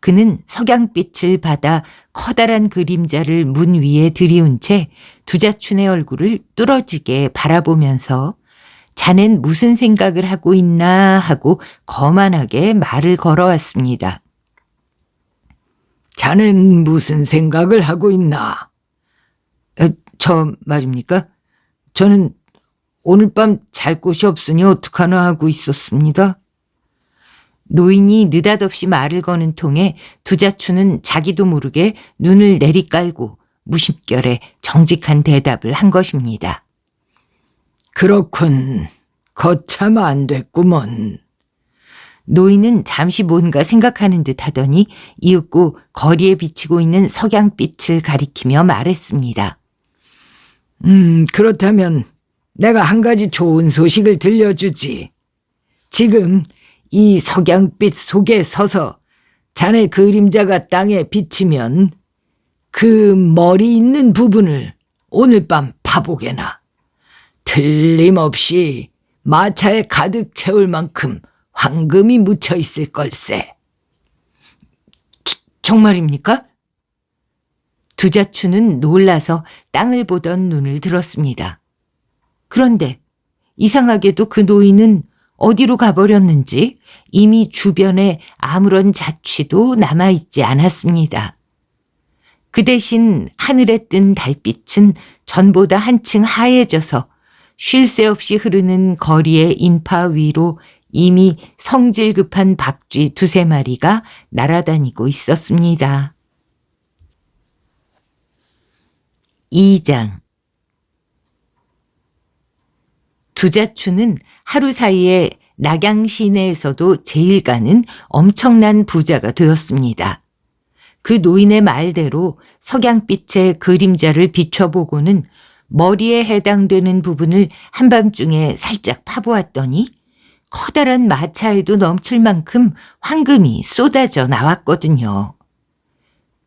그는 석양빛을 받아 커다란 그림자를 문 위에 들이운 채 두자춘의 얼굴을 뚫어지게 바라보면서 자넨 무슨 생각을 하고 있나 하고 거만하게 말을 걸어왔습니다. 자넨 무슨 생각을 하고 있나? 저 말입니까? 저는 오늘 밤 잘 곳이 없으니 어떡하나 하고 있었습니다. 노인이 느닷없이 말을 거는 통에 두자추는 자기도 모르게 눈을 내리깔고 무심결에 정직한 대답을 한 것입니다. 그렇군. 거참 안 됐구먼. 노인은 잠시 뭔가 생각하는 듯 하더니 이윽고 거리에 비치고 있는 석양빛을 가리키며 말했습니다. 그렇다면 내가 한 가지 좋은 소식을 들려주지. 지금 이 석양빛 속에 서서 자네 그림자가 땅에 비치면 그 머리 있는 부분을 오늘 밤 파보게나. 틀림없이 마차에 가득 채울 만큼 황금이 묻혀 있을 걸세. 정말입니까? 두자추는 놀라서 땅을 보던 눈을 들었습니다. 그런데 이상하게도 그 노인은 어디로 가버렸는지 이미 주변에 아무런 자취도 남아있지 않았습니다. 그 대신 하늘에 뜬 달빛은 전보다 한층 하얘져서 쉴 새 없이 흐르는 거리의 인파 위로 이미 성질 급한 박쥐 2-3마리가 날아다니고 있었습니다. 2장. 두자추는 하루 사이에 낙양 시내에서도 제일 가는 엄청난 부자가 되었습니다. 그 노인의 말대로 석양빛의 그림자를 비춰보고는 머리에 해당되는 부분을 한밤중에 살짝 파보았더니 커다란 마차에도 넘칠 만큼 황금이 쏟아져 나왔거든요.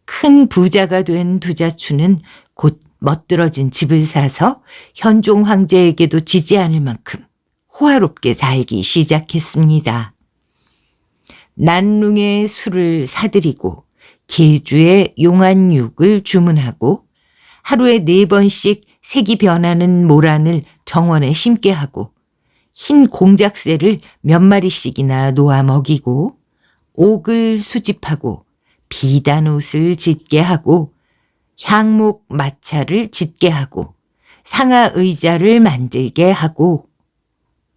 큰 부자가 된 두자추는 곧 멋들어진 집을 사서 현종 황제에게도 지지 않을 만큼 호화롭게 살기 시작했습니다. 난룽의 술을 사들이고 계주의 용안육을 주문하고 하루에 4번씩 색이 변하는 모란을 정원에 심게 하고 흰 공작새를 몇 마리씩이나 놓아 먹이고 옥을 수집하고 비단 옷을 짓게 하고 향목 마차를 짓게 하고 상하 의자를 만들게 하고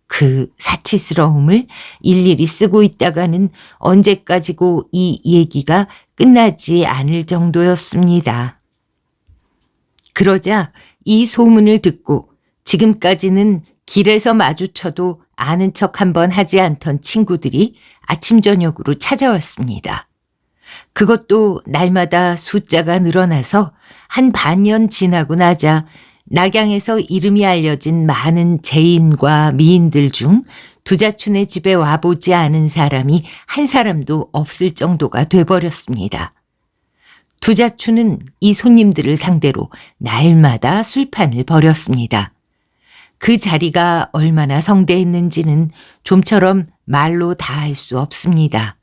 그 사치스러움을 일일이 쓰고 있다가는 언제까지고 이 얘기가 끝나지 않을 정도였습니다. 그러자 이 소문을 듣고 지금까지는 길에서 마주쳐도 아는 척 한번 하지 않던 친구들이 아침 저녁으로 찾아왔습니다. 그것도 날마다 숫자가 늘어나서 한 반년 지나고 나자 낙양에서 이름이 알려진 많은 제인과 미인들 중 두자춘의 집에 와보지 않은 사람이 한 사람도 없을 정도가 돼버렸습니다. 두자춘은 이 손님들을 상대로 날마다 술판을 벌였습니다. 그 자리가 얼마나 성대했는지는 좀처럼 말로 다 할 수 없습니다.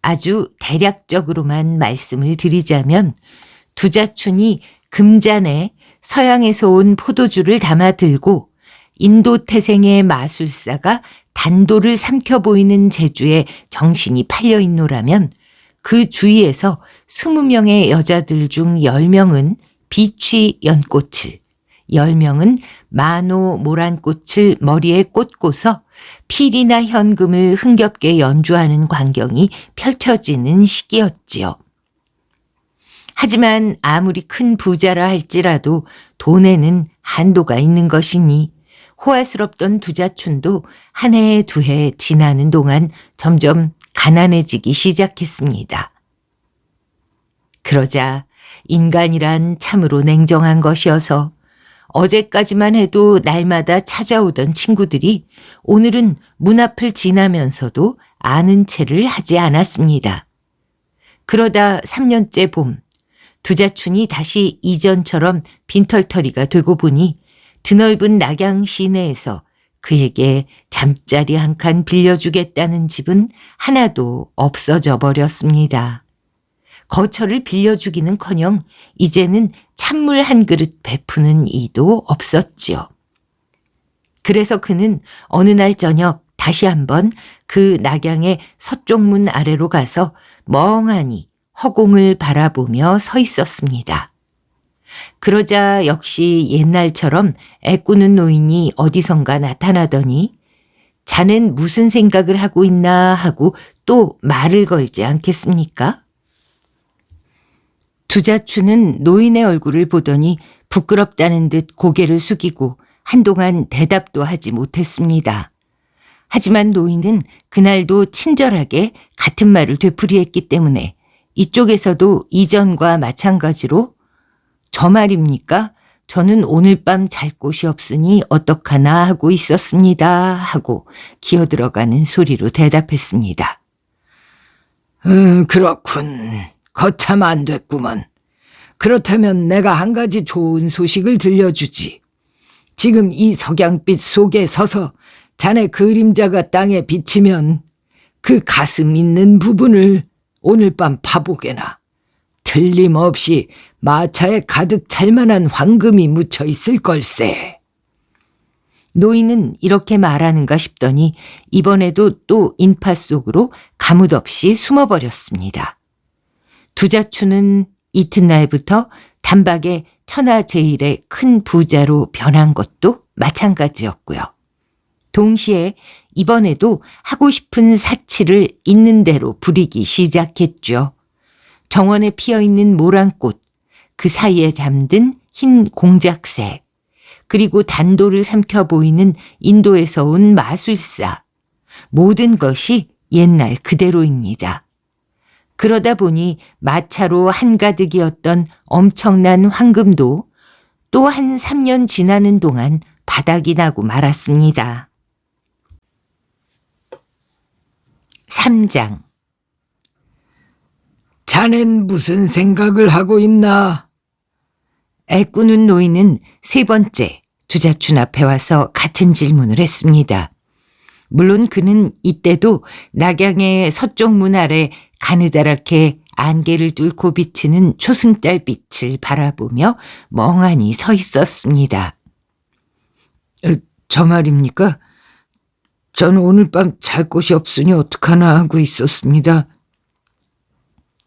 아주 대략적으로만 말씀을 드리자면 두자춘이 금잔에 서양에서 온 포도주를 담아 들고 인도 태생의 마술사가 단도를 삼켜 보이는 재주에 정신이 팔려 있노라면 그 주위에서 20명의 여자들 중 10명은 비취 연꽃을, 10명은 만호 모란꽃을 머리에 꽂고서 필이나 현금을 흥겹게 연주하는 광경이 펼쳐지는 시기였지요. 하지만 아무리 큰 부자라 할지라도 돈에는 한도가 있는 것이니 호화스럽던 두자춘도 한 해 두 해 지나는 동안 점점 가난해지기 시작했습니다. 그러자 인간이란 참으로 냉정한 것이어서 어제까지만 해도 날마다 찾아오던 친구들이 오늘은 문 앞을 지나면서도 아는 체를 하지 않았습니다. 그러다 3년째 봄, 두자춘이 다시 이전처럼 빈털터리가 되고 보니 드넓은 낙양 시내에서 그에게 잠자리 한 칸 빌려주겠다는 집은 하나도 없어져 버렸습니다. 거처를 빌려주기는커녕 이제는 찬물 한 그릇 베푸는 이도 없었지요. 그래서 그는 어느 날 저녁 다시 한번 그 낙양의 서쪽문 아래로 가서 멍하니 허공을 바라보며 서 있었습니다. 그러자 역시 옛날처럼 애꾸는 노인이 어디선가 나타나더니 자넨 무슨 생각을 하고 있나 하고 또 말을 걸지 않겠습니까? 두자춘은 노인의 얼굴을 보더니 부끄럽다는 듯 고개를 숙이고 한동안 대답도 하지 못했습니다. 하지만 노인은 그날도 친절하게 같은 말을 되풀이했기 때문에 이쪽에서도 이전과 마찬가지로 저 말입니까? 저는 오늘 밤 잘 곳이 없으니 어떡하나 하고 있었습니다 하고 기어들어가는 소리로 대답했습니다. 그렇군. 거참 안 됐구먼. 그렇다면 내가 한 가지 좋은 소식을 들려주지. 지금 이 석양빛 속에 서서 자네 그림자가 땅에 비치면 그 가슴 있는 부분을 오늘 밤 봐보게나. 틀림없이 마차에 가득 찰 만한 황금이 묻혀 있을 걸세. 노인은 이렇게 말하는가 싶더니 이번에도 또 인파 속으로 가뭇없이 숨어버렸습니다. 두자춘은 이튿날부터 단박에 천하제일의 큰 부자로 변한 것도 마찬가지였고요. 동시에 이번에도 하고 싶은 사치를 있는 대로 부리기 시작했죠. 정원에 피어있는 모란꽃, 그 사이에 잠든 흰 공작새, 그리고 단도를 삼켜 보이는 인도에서 온 마술사, 모든 것이 옛날 그대로입니다. 그러다 보니 마차로 한가득이었던 엄청난 황금도 또 한 3년 지나는 동안 바닥이 나고 말았습니다. 3장. 자넨 무슨 생각을 하고 있나? 애꾸는 노인은 세 번째 두자춘 앞에 와서 같은 질문을 했습니다. 물론 그는 이때도 낙양의 서쪽 문 아래 가느다랗게 안개를 뚫고 비치는 초승달 빛을 바라보며 멍하니 서 있었습니다. 저 말입니까? 전 오늘 밤 잘 곳이 없으니 어떡하나 하고 있었습니다.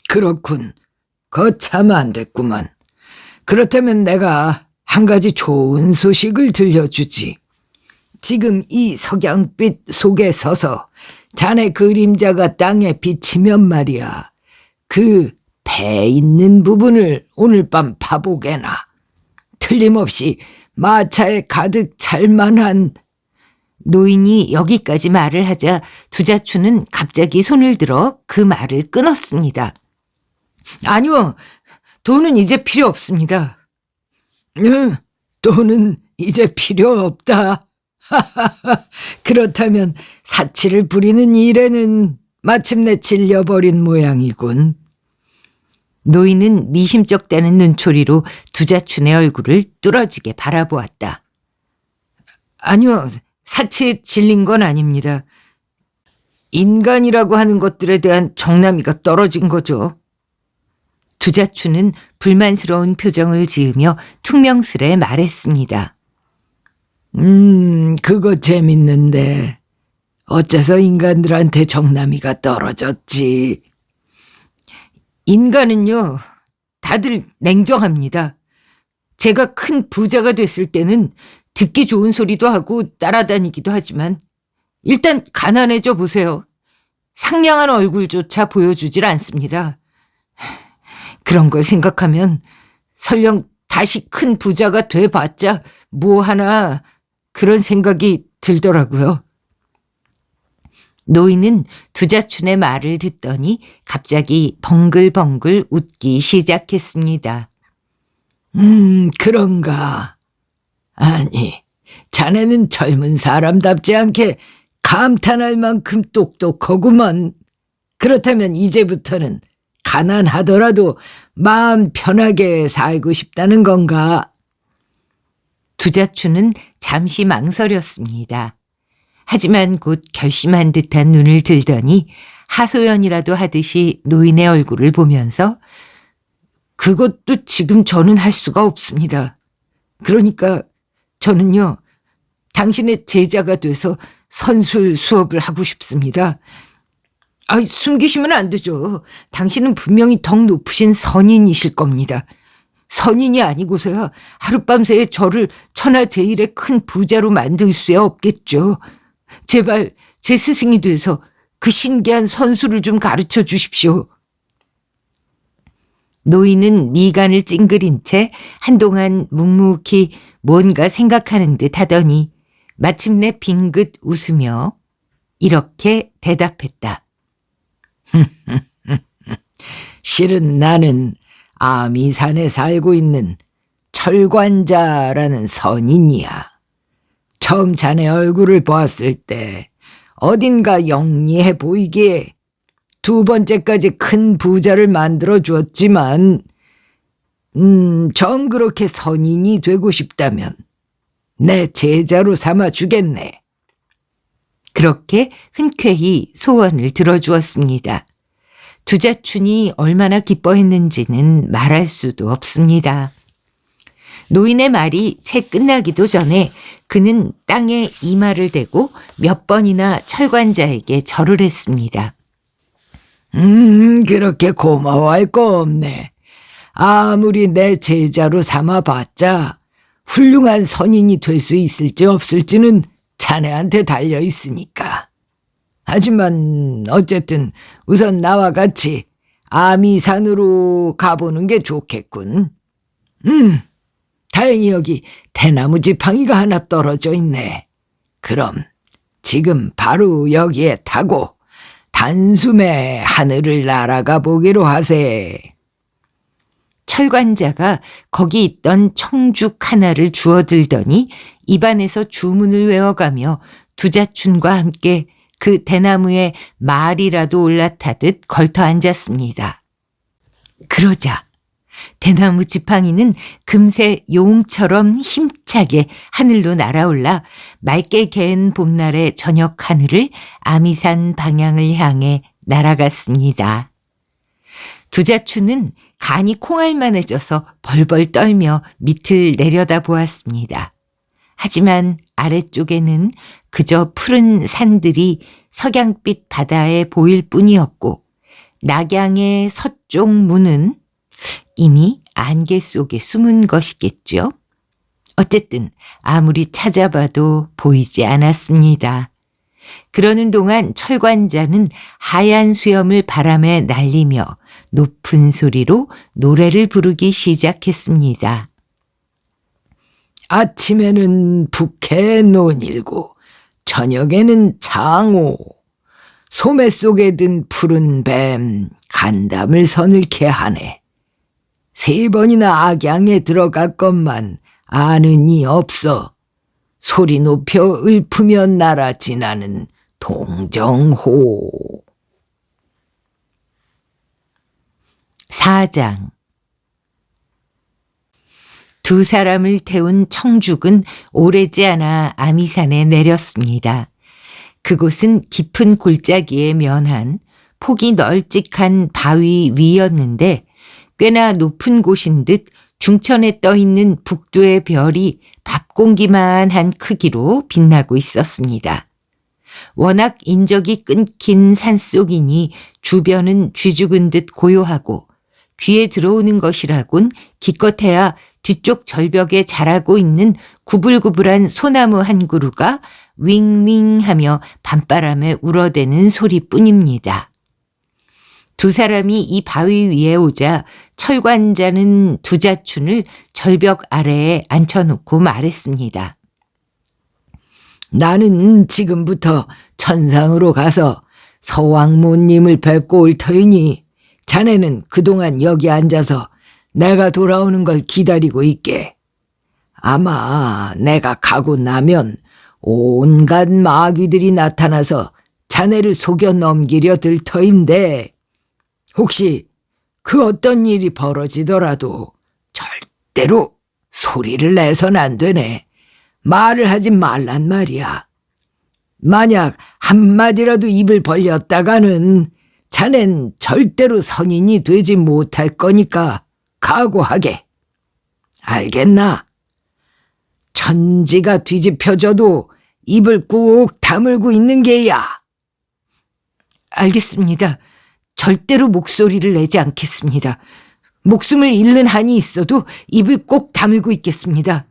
그렇군. 거참 안 됐구만. 그렇다면 내가 한 가지 좋은 소식을 들려주지. 지금 이 석양빛 속에 서서 자네 그림자가 땅에 비치면 말이야. 그 배 있는 부분을 오늘 밤 봐보게나. 틀림없이 마차에 가득 찰 만한. 노인이 여기까지 말을 하자 두자춘은 갑자기 손을 들어 그 말을 끊었습니다. 아니요, 돈은 이제 필요 없습니다. 돈은 이제 필요 없다. 그렇다면 사치를 부리는 일에는 마침내 질려버린 모양이군. 노인은 미심쩍다는 눈초리로 두자춘의 얼굴을 뚫어지게 바라보았다. 아니요, 사치에 질린 건 아닙니다. 인간이라고 하는 것들에 대한 정남이가 떨어진 거죠. 두자추는 불만스러운 표정을 지으며 퉁명스레 말했습니다. 그거 재밌는데 어째서 인간들한테 정남이가 떨어졌지? 인간은요, 다들 냉정합니다. 제가 큰 부자가 됐을 때는 듣기 좋은 소리도 하고 따라다니기도 하지만 일단 가난해져 보세요. 상냥한 얼굴조차 보여주질 않습니다. 그런 걸 생각하면 설령 다시 큰 부자가 돼봤자 뭐 하나 그런 생각이 들더라고요. 노인은 두자춘의 말을 듣더니 갑자기 벙글벙글 웃기 시작했습니다. 그런가. 아니, 자네는 젊은 사람답지 않게 감탄할 만큼 똑똑하구먼. 그렇다면 이제부터는 가난하더라도 마음 편하게 살고 싶다는 건가? 두자춘은 잠시 망설였습니다. 하지만 곧 결심한 듯한 눈을 들더니 하소연이라도 하듯이 노인의 얼굴을 보면서 그것도 지금 저는 할 수가 없습니다. 그러니까 저는요, 당신의 제자가 돼서 선술 수업을 하고 싶습니다. 숨기시면 안 되죠. 당신은 분명히 덕 높으신 선인이실 겁니다. 선인이 아니고서야 하룻밤새에 저를 천하제일의 큰 부자로 만들 수야 없겠죠. 제발 제 스승이 돼서 그 신기한 선술을 좀 가르쳐 주십시오. 노인은 미간을 찡그린 채 한동안 묵묵히 뭔가 생각하는 듯 하더니 마침내 빙긋 웃으며 이렇게 대답했다. 실은 나는 아미산에 살고 있는 철관자라는 선인이야. 처음 자네 얼굴을 보았을 때 어딘가 영리해 보이기에 두 번째까지 큰 부자를 만들어 주었지만 정 그렇게 선인이 되고 싶다면 내 제자로 삼아 주겠네. 그렇게 흔쾌히 소원을 들어주었습니다. 두자춘이 얼마나 기뻐했는지는 말할 수도 없습니다. 노인의 말이 채 끝나기도 전에 그는 땅에 이마를 대고 몇 번이나 철관자에게 절을 했습니다. 그렇게 고마워할 거 없네. 아무리 내 제자로 삼아봤자 훌륭한 선인이 될 수 있을지 없을지는 자네한테 달려 있으니까. 하지만 어쨌든 우선 나와 같이 아미산으로 가보는 게 좋겠군. 다행히 여기 대나무 지팡이가 하나 떨어져 있네. 그럼 지금 바로 여기에 타고 단숨에 하늘을 날아가 보기로 하세. 철관자가 거기 있던 청죽 하나를 주워들더니 입안에서 주문을 외워가며 두자춘과 함께 그 대나무에 말이라도 올라타듯 걸터 앉았습니다. 그러자 대나무 지팡이는 금세 용처럼 힘차게 하늘로 날아올라 맑게 개은 봄날의 저녁 하늘을 아미산 방향을 향해 날아갔습니다. 두자춘은 간이 콩알만해져서 벌벌 떨며 밑을 내려다 보았습니다. 하지만 아래쪽에는 그저 푸른 산들이 석양빛 바다에 보일 뿐이었고 낙양의 서쪽 문은 이미 안개 속에 숨은 것이겠죠. 어쨌든 아무리 찾아봐도 보이지 않았습니다. 그러는 동안 철관자는 하얀 수염을 바람에 날리며 높은 소리로 노래를 부르기 시작했습니다. 아침에는 북해 논일고 저녁에는 장오, 소매 속에 든 푸른 뱀 간담을 서늘케 하네. 3번이나 악양에 들어갔건만 아는 이 없어. 소리 높여 읊으며 날아 지나는 동정호. 4장 두 사람을 태운 청죽은 오래지 않아 아미산에 내렸습니다. 그곳은 깊은 골짜기에 면한 폭이 널찍한 바위 위였는데 꽤나 높은 곳인 듯 중천에 떠있는 북두의 별이 밥공기만 한 크기로 빛나고 있었습니다. 워낙 인적이 끊긴 산속이니 주변은 쥐죽은 듯 고요하고 귀에 들어오는 것이라곤 기껏해야 뒤쪽 절벽에 자라고 있는 구불구불한 소나무 한 그루가 윙윙하며 밤바람에 울어대는 소리뿐입니다. 두 사람이 이 바위 위에 오자 철관자는 두자춘을 절벽 아래에 앉혀놓고 말했습니다. 나는 지금부터 천상으로 가서 서왕모님을 뵙고 올 터이니 자네는 그동안 여기 앉아서 내가 돌아오는 걸 기다리고 있게. 아마 내가 가고 나면 온갖 마귀들이 나타나서 자네를 속여 넘기려 들 터인데 혹시 그 어떤 일이 벌어지더라도 절대로 소리를 내선 안 되네. 말을 하지 말란 말이야. 만약 한마디라도 입을 벌렸다가는 자넨 절대로 선인이 되지 못할 거니까 각오하게. 알겠나? 천지가 뒤집혀져도 입을 꾹 다물고 있는 게야. 알겠습니다. 절대로 목소리를 내지 않겠습니다. 목숨을 잃는 한이 있어도 입을 꼭 다물고 있겠습니다.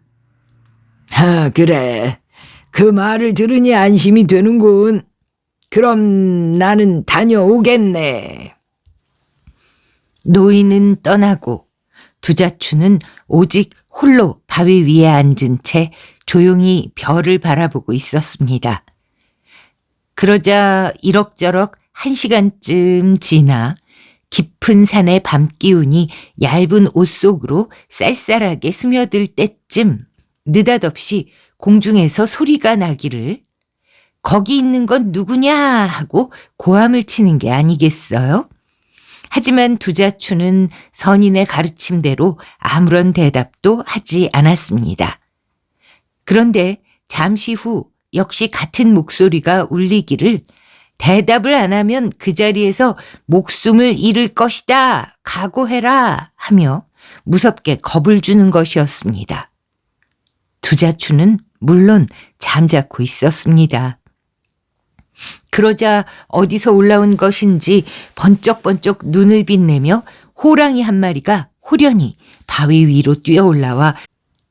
아, 그래. 그 말을 들으니 안심이 되는군. 그럼 나는 다녀오겠네. 노인은 떠나고 두자추는 오직 홀로 바위 위에 앉은 채 조용히 별을 바라보고 있었습니다. 그러자 이럭저럭 1시간쯤 지나 깊은 산의 밤 기운이 얇은 옷 속으로 쌀쌀하게 스며들 때쯤 느닷없이 공중에서 소리가 나기를 거기 있는 건 누구냐 하고 고함을 치는 게 아니겠어요? 하지만 두자추는 선인의 가르침대로 아무런 대답도 하지 않았습니다. 그런데 잠시 후 역시 같은 목소리가 울리기를 대답을 안 하면 그 자리에서 목숨을 잃을 것이다. 각오해라 하며 무섭게 겁을 주는 것이었습니다. 두자추는 물론 잠자코 있었습니다. 그러자 어디서 올라온 것인지 번쩍번쩍 눈을 빛내며 호랑이 한 마리가 호련히 바위 위로 뛰어올라와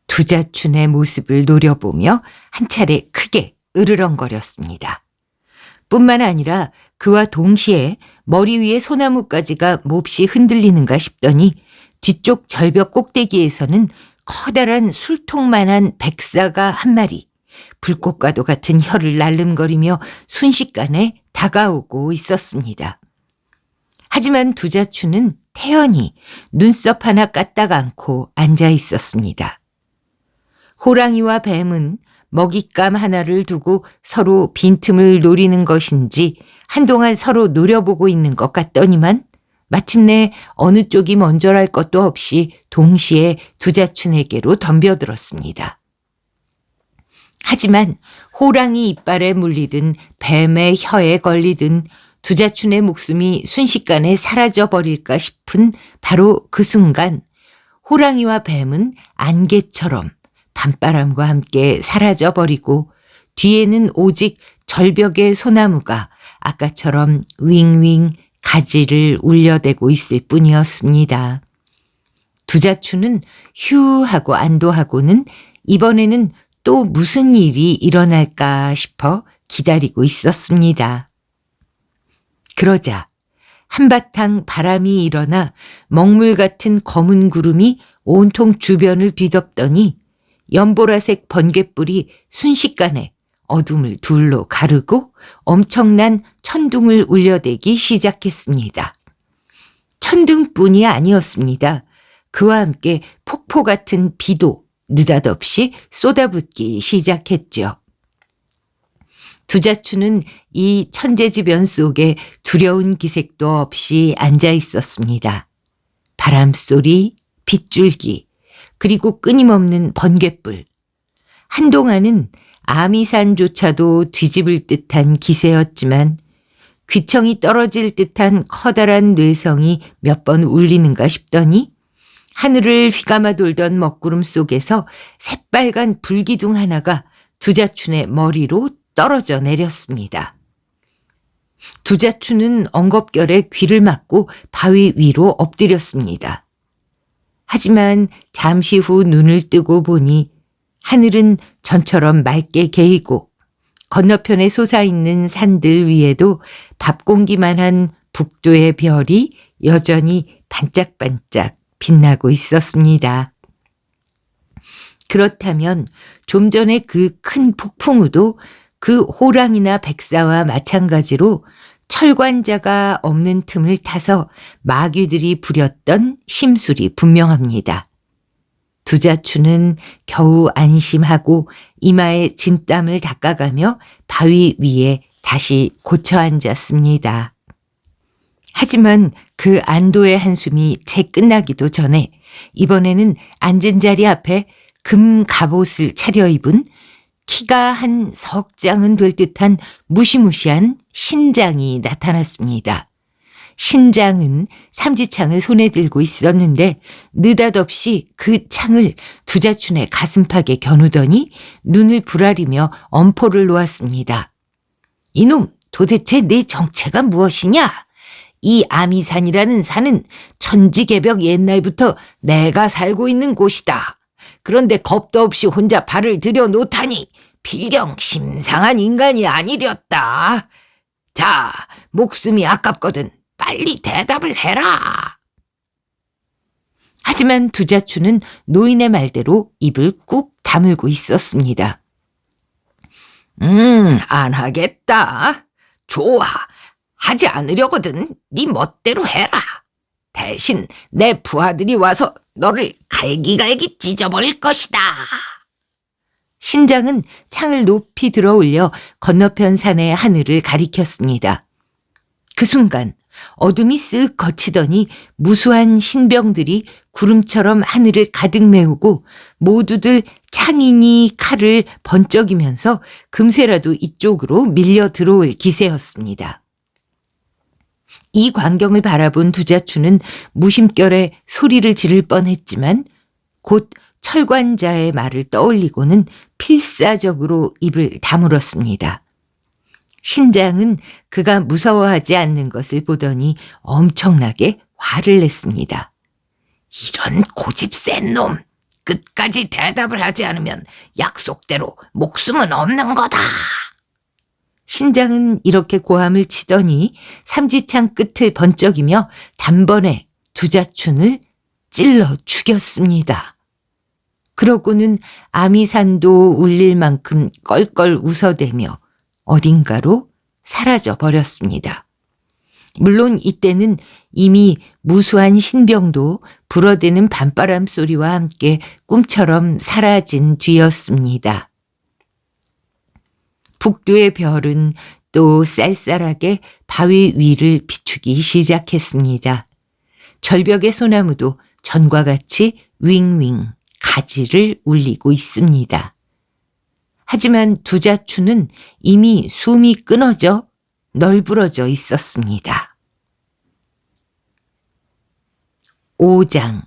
두자춘의 모습을 노려보며 한 차례 크게 으르렁거렸습니다. 뿐만 아니라 그와 동시에 머리 위에 소나무가지가 몹시 흔들리는가 싶더니 뒤쪽 절벽 꼭대기에서는 커다란 술통만한 백사가 한 마리 불꽃과도 같은 혀를 날름거리며 순식간에 다가오고 있었습니다. 하지만 두자추는 태연히 눈썹 하나 까딱 않고 앉아 있었습니다. 호랑이와 뱀은 먹잇감 하나를 두고 서로 빈틈을 노리는 것인지 한동안 서로 노려보고 있는 것 같더니만 마침내 어느 쪽이 먼저랄 것도 없이 동시에 두자춘에게로 덤벼들었습니다. 하지만 호랑이 이빨에 물리든 뱀의 혀에 걸리든 두자춘의 목숨이 순식간에 사라져버릴까 싶은 바로 그 순간 호랑이와 뱀은 안개처럼 밤바람과 함께 사라져버리고 뒤에는 오직 절벽의 소나무가 아까처럼 윙윙 가지를 울려대고 있을 뿐이었습니다. 두자추는 휴 하고 안도하고는 이번에는 또 무슨 일이 일어날까 싶어 기다리고 있었습니다. 그러자 한바탕 바람이 일어나 먹물 같은 검은 구름이 온통 주변을 뒤덮더니 연보라색 번갯불이 순식간에 어둠을 둘로 가르고 엄청난 천둥을 울려대기 시작했습니다. 천둥뿐이 아니었습니다. 그와 함께 폭포 같은 비도 느닷없이 쏟아붓기 시작했죠. 두자추는 이 천재지변 속에 두려운 기색도 없이 앉아 있었습니다. 바람소리, 빗줄기, 그리고 끊임없는 번갯불. 한동안은 아미산조차도 뒤집을 듯한 기세였지만 귀청이 떨어질 듯한 커다란 뇌성이 몇 번 울리는가 싶더니 하늘을 휘감아 돌던 먹구름 속에서 새빨간 불기둥 하나가 두자춘의 머리로 떨어져 내렸습니다. 두자춘은 엉겁결에 귀를 막고 바위 위로 엎드렸습니다. 하지만 잠시 후 눈을 뜨고 보니 하늘은 전처럼 맑게 개이고 건너편에 솟아있는 산들 위에도 밥공기만한 북두의 별이 여전히 반짝반짝 빛나고 있었습니다. 그렇다면 좀 전에 그 큰 폭풍우도 그 호랑이나 백사와 마찬가지로 철관자가 없는 틈을 타서 마귀들이 부렸던 심술이 분명합니다. 두자춘은 겨우 안심하고 이마에 진땀을 닦아가며 바위 위에 다시 고쳐 앉았습니다. 하지만 그 안도의 한숨이 채 끝나기도 전에 이번에는 앉은 자리 앞에 금 갑옷을 차려입은 키가 한 석장은 될 듯한 무시무시한 신장이 나타났습니다. 신장은 삼지창을 손에 들고 있었는데 느닷없이 그 창을 두자춘의 가슴팍에 겨누더니 눈을 부라리며 엄포를 놓았습니다. 이놈, 도대체 네 정체가 무엇이냐? 이 아미산이라는 산은 천지개벽 옛날부터 내가 살고 있는 곳이다. 그런데 겁도 없이 혼자 발을 들여놓다니 필경 심상한 인간이 아니렸다. 자, 목숨이 아깝거든 빨리 대답을 해라. 하지만 두자춘은 노인의 말대로 입을 꾹 다물고 있었습니다. 안 하겠다. 좋아. 하지 않으려거든 네 멋대로 해라. 대신 내 부하들이 와서 너를 갈기갈기 찢어버릴 것이다. 신장은 창을 높이 들어 올려 건너편 산의 하늘을 가리켰습니다. 그 순간 어둠이 쓱 걷히더니 무수한 신병들이 구름처럼 하늘을 가득 메우고 모두들 창이니 칼을 번쩍이면서 금세라도 이쪽으로 밀려 들어올 기세였습니다. 이 광경을 바라본 두자춘은 무심결에 소리를 지를 뻔했지만 곧 철관자의 말을 떠올리고는 필사적으로 입을 다물었습니다. 신장은 그가 무서워하지 않는 것을 보더니 엄청나게 화를 냈습니다. 이런 고집 센 놈! 끝까지 대답을 하지 않으면 약속대로 목숨은 없는 거다. 신장은 이렇게 고함을 치더니 삼지창 끝을 번쩍이며 단번에 두자춘을 찔러 죽였습니다. 그러고는 아미산도 울릴 만큼 껄껄 웃어대며 어딘가로 사라져 버렸습니다. 물론 이때는 이미 무수한 신병도 불어대는 밤바람 소리와 함께 꿈처럼 사라진 뒤였습니다. 북두의 별은 또 쌀쌀하게 바위 위를 비추기 시작했습니다. 절벽의 소나무도 전과 같이 윙윙 가지를 울리고 있습니다. 하지만 두자춘은 이미 숨이 끊어져 널브러져 있었습니다. 5장.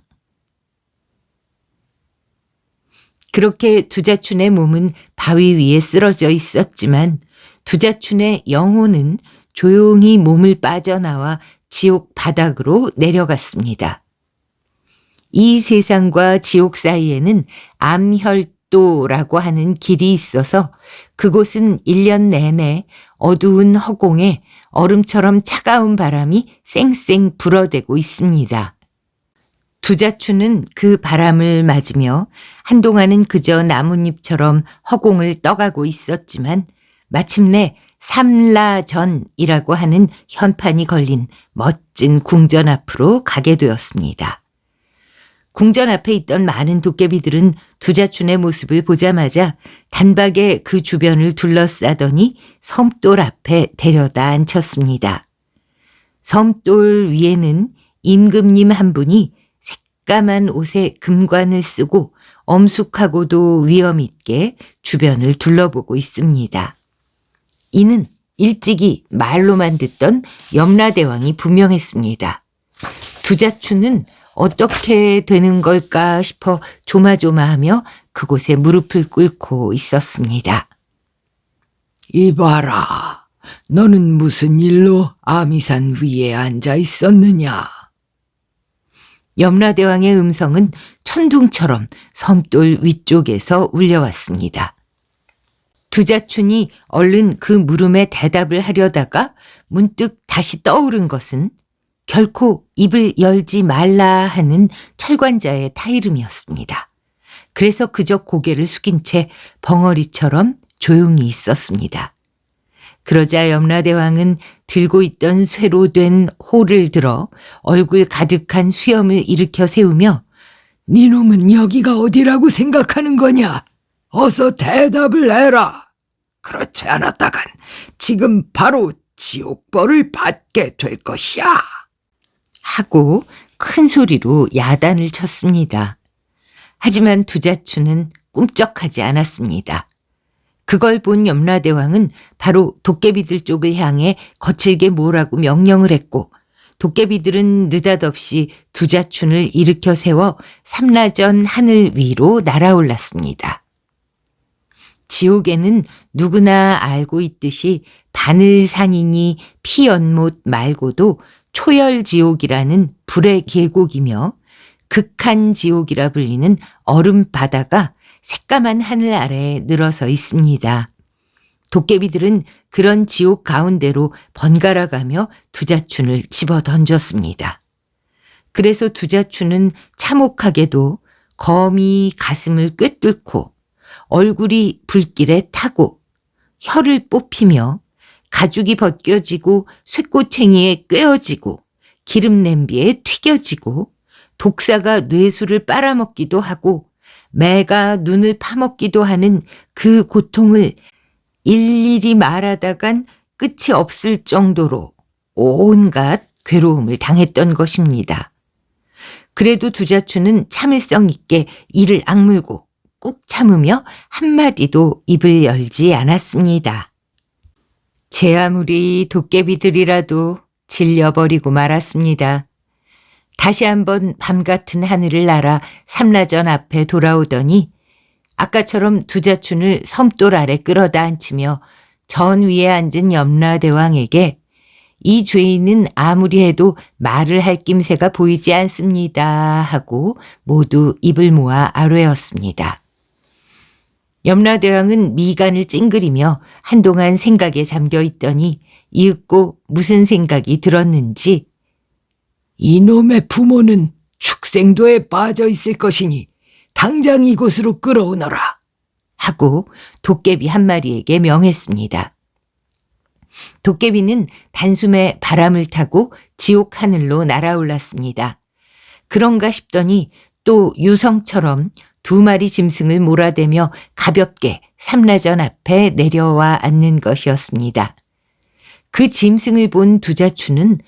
그렇게 두자춘의 몸은 바위 위에 쓰러져 있었지만 두자춘의 영혼은 조용히 몸을 빠져나와 지옥 바닥으로 내려갔습니다. 이 세상과 지옥 사이에는 암혈도라고 하는 길이 있어서 그곳은 1년 내내 어두운 허공에 얼음처럼 차가운 바람이 쌩쌩 불어대고 있습니다. 두자춘은 그 바람을 맞으며 한동안은 그저 나뭇잎처럼 허공을 떠가고 있었지만 마침내 삼라전이라고 하는 현판이 걸린 멋진 궁전 앞으로 가게 되었습니다. 궁전 앞에 있던 많은 도깨비들은 두자춘의 모습을 보자마자 단박에 그 주변을 둘러싸더니 섬돌 앞에 데려다 앉혔습니다. 섬돌 위에는 임금님 한 분이 새까만 옷에 금관을 쓰고 엄숙하고도 위험 있게 주변을 둘러보고 있습니다. 이는 일찍이 말로만 듣던 염라대왕이 분명했습니다. 두자추는 어떻게 되는 걸까 싶어 조마조마하며 그곳에 무릎을 꿇고 있었습니다. 이봐라, 너는 무슨 일로 아미산 위에 앉아 있었느냐? 염라대왕의 음성은 천둥처럼 섬돌 위쪽에서 울려왔습니다. 두자춘이 얼른 그 물음에 대답을 하려다가 문득 다시 떠오른 것은 결코 입을 열지 말라 하는 철관자의 타이름이었습니다. 그래서 그저 고개를 숙인 채 벙어리처럼 조용히 있었습니다. 그러자 염라대왕은 들고 있던 쇠로 된 호를 들어 얼굴 가득한 수염을 일으켜 세우며 니놈은 여기가 어디라고 생각하는 거냐? 어서 대답을 해라. 그렇지 않았다간 지금 바로 지옥벌을 받게 될 것이야. 하고 큰 소리로 야단을 쳤습니다. 하지만 두자추는 꿈쩍하지 않았습니다. 그걸 본 염라대왕은 바로 도깨비들 쪽을 향해 거칠게 뭐라고 명령을 했고 도깨비들은 느닷없이 두자춘을 일으켜 세워 삼라전 하늘 위로 날아올랐습니다. 지옥에는 누구나 알고 있듯이 바늘산이니 피연못 말고도 초열지옥이라는 불의 계곡이며 극한지옥이라 불리는 얼음바다가 새까만 하늘 아래에 늘어서 있습니다. 도깨비들은 그런 지옥 가운데로 번갈아가며 두자춘을 집어 던졌습니다. 그래서 두자춘은 참혹하게도 검이 가슴을 꿰뚫고 얼굴이 불길에 타고 혀를 뽑히며 가죽이 벗겨지고 쇠꼬챙이에 꿰어지고 기름 냄비에 튀겨지고 독사가 뇌수를 빨아먹기도 하고 매가 눈을 파먹기도 하는 그 고통을 일일이 말하다간 끝이 없을 정도로 온갖 괴로움을 당했던 것입니다. 그래도 두자추는 참을성 있게 이를 악물고 꾹 참으며 한마디도 입을 열지 않았습니다. 제 아무리 도깨비들이라도 질려버리고 말았습니다. 다시 한번 밤같은 하늘을 날아 삼라전 앞에 돌아오더니 아까처럼 두자춘을 섬돌 아래 끌어다 앉히며 전 위에 앉은 염라대왕에게 이 죄인은 아무리 해도 말을 할 낌새가 보이지 않습니다 하고 모두 입을 모아 아뢰었습니다. 염라대왕은 미간을 찡그리며 한동안 생각에 잠겨 있더니 이윽고 무슨 생각이 들었는지 이놈의 부모는 축생도에 빠져 있을 것이니 당장 이곳으로 끌어오너라 하고 도깨비 한 마리에게 명했습니다. 도깨비는 단숨에 바람을 타고 지옥 하늘로 날아올랐습니다. 그런가 싶더니 또 유성처럼 2마리 짐승을 몰아대며 가볍게 삼라전 앞에 내려와 앉는 것이었습니다. 그 짐승을 본 두자추는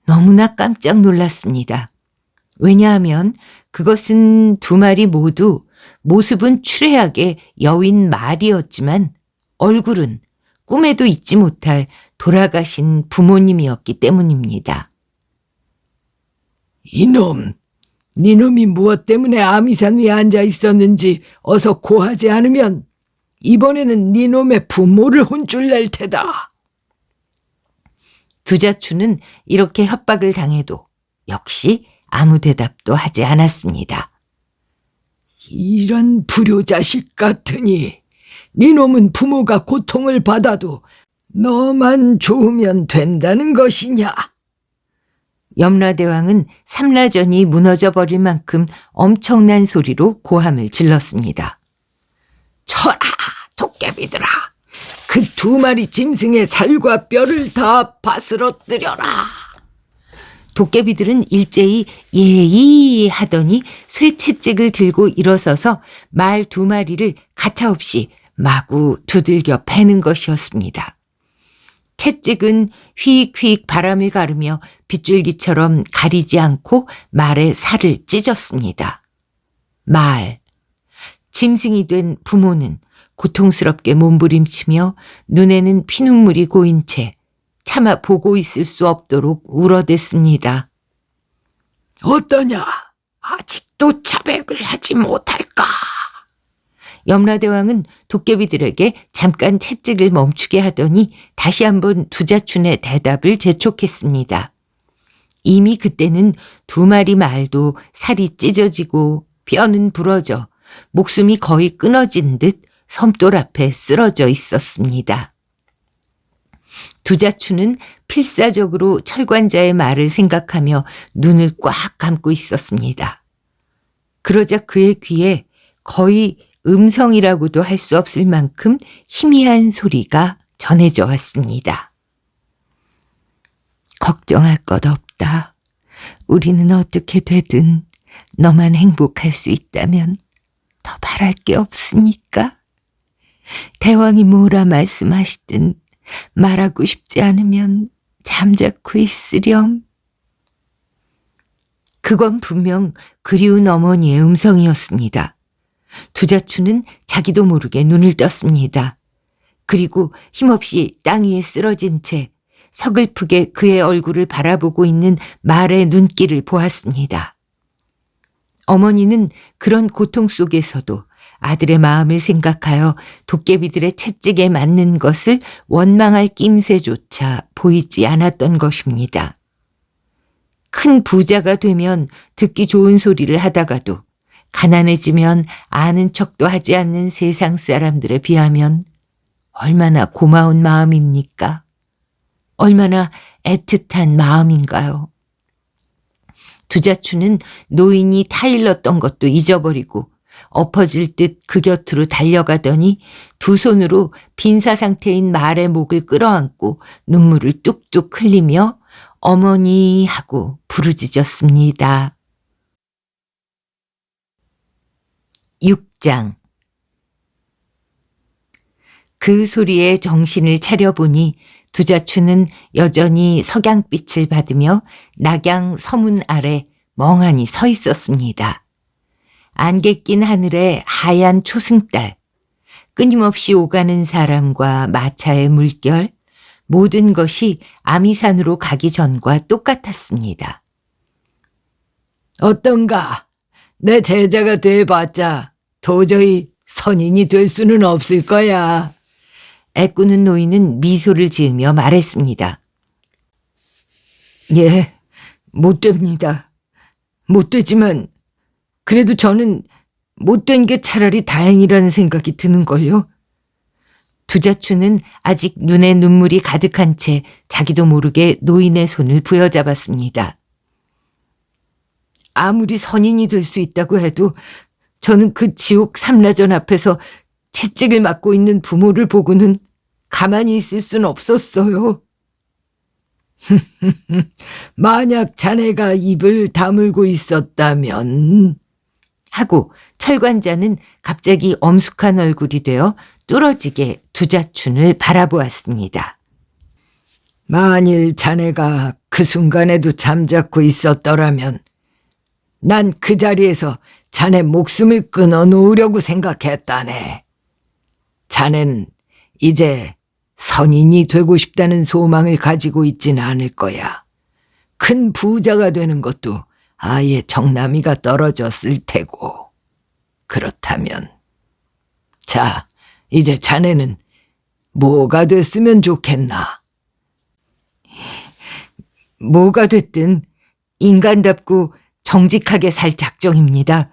너무나 깜짝 놀랐습니다. 왜냐하면 그것은 2마리 모두 모습은 추레하게 여인 말이었지만 얼굴은 꿈에도 잊지 못할 돌아가신 부모님이었기 때문입니다. 이놈, 니놈이 무엇 때문에 아미산 위에 앉아 있었는지 어서 고하지 않으면 이번에는 니놈의 부모를 혼쭐 낼 테다. 두자추는 이렇게 협박을 당해도 역시 아무 대답도 하지 않았습니다. 이런 불효자식 같으니 니놈은 부모가 고통을 받아도 너만 좋으면 된다는 것이냐? 염라대왕은 삼라전이 무너져 버릴 만큼 엄청난 소리로 고함을 질렀습니다. 쳐라, 도깨비들아! 그 2마리 짐승의 살과 뼈를 다 바스러뜨려라! 도깨비들은 일제히 예이 하더니 쇠채찍을 들고 일어서서 말 2마리를 가차없이 마구 두들겨 패는 것이었습니다. 채찍은 휘익휘익 바람을 가르며 빗줄기처럼 가리지 않고 말의 살을 찢었습니다. 말. 짐승이 된 부모는 고통스럽게 몸부림치며 눈에는 피눈물이 고인 채 차마 보고 있을 수 없도록 울어댔습니다. 어떠냐? 아직도 자백을 하지 못할까? 염라대왕은 도깨비들에게 잠깐 채찍을 멈추게 하더니 다시 한번 두자춘의 대답을 재촉했습니다. 이미 그때는 두 마리 말도 살이 찢어지고 뼈는 부러져 목숨이 거의 끊어진 듯 섬돌 앞에 쓰러져 있었습니다. 두자춘은 필사적으로 철관자의 말을 생각하며 눈을 꽉 감고 있었습니다. 그러자 그의 귀에 거의 음성이라고도 할 수 없을 만큼 희미한 소리가 전해져 왔습니다. 걱정할 것 없다. 우리는 어떻게 되든 너만 행복할 수 있다면 더 바랄 게 없으니까. 대왕이 뭐라 말씀하시든 말하고 싶지 않으면 잠자코 있으렴. 그건 분명 그리운 어머니의 음성이었습니다. 두자춘은 자기도 모르게 눈을 떴습니다. 그리고 힘없이 땅 위에 쓰러진 채 서글프게 그의 얼굴을 바라보고 있는 말의 눈길을 보았습니다. 어머니는 그런 고통 속에서도 아들의 마음을 생각하여 도깨비들의 채찍에 맞는 것을 원망할 낌새조차 보이지 않았던 것입니다. 큰 부자가 되면 듣기 좋은 소리를 하다가도 가난해지면 아는 척도 하지 않는 세상 사람들에 비하면 얼마나 고마운 마음입니까? 얼마나 애틋한 마음인가요? 두자춘은 노인이 타일렀던 것도 잊어버리고 엎어질 듯 그 곁으로 달려가더니 두 손으로 빈사 상태인 말의 목을 끌어안고 눈물을 뚝뚝 흘리며 어머니 하고 부르짖었습니다. 6장. 그 소리에 정신을 차려보니 두자춘은 여전히 석양빛을 받으며 낙양 서문 아래 멍하니 서 있었습니다. 안개 낀 하늘에 하얀 초승달, 끊임없이 오가는 사람과 마차의 물결, 모든 것이 아미산으로 가기 전과 똑같았습니다. 어떤가? 내 제자가 돼봤자 도저히 선인이 될 수는 없을 거야. 애꾸는 노인은 미소를 지으며 말했습니다. 예, 못 됩니다. 못 되지만 그래도 저는 못된 게 차라리 다행이라는 생각이 드는걸요. 두자춘은 아직 눈에 눈물이 가득한 채 자기도 모르게 노인의 손을 부여잡았습니다. 아무리 선인이 될 수 있다고 해도 저는 그 지옥 삼라전 앞에서 채찍을 맞고 있는 부모를 보고는 가만히 있을 순 없었어요. 만약 자네가 입을 다물고 있었다면 하고 철관자는 갑자기 엄숙한 얼굴이 되어 뚫어지게 두자춘을 바라보았습니다. 만일 자네가 그 순간에도 잠자코 있었더라면 난 그 자리에서 자네 목숨을 끊어놓으려고 생각했다네. 자넨 이제 선인이 되고 싶다는 소망을 가지고 있진 않을 거야. 큰 부자가 되는 것도 아예 정남이가 떨어졌을 테고. 그렇다면 자, 이제 자네는 뭐가 됐으면 좋겠나? 뭐가 됐든 인간답고 정직하게 살 작정입니다.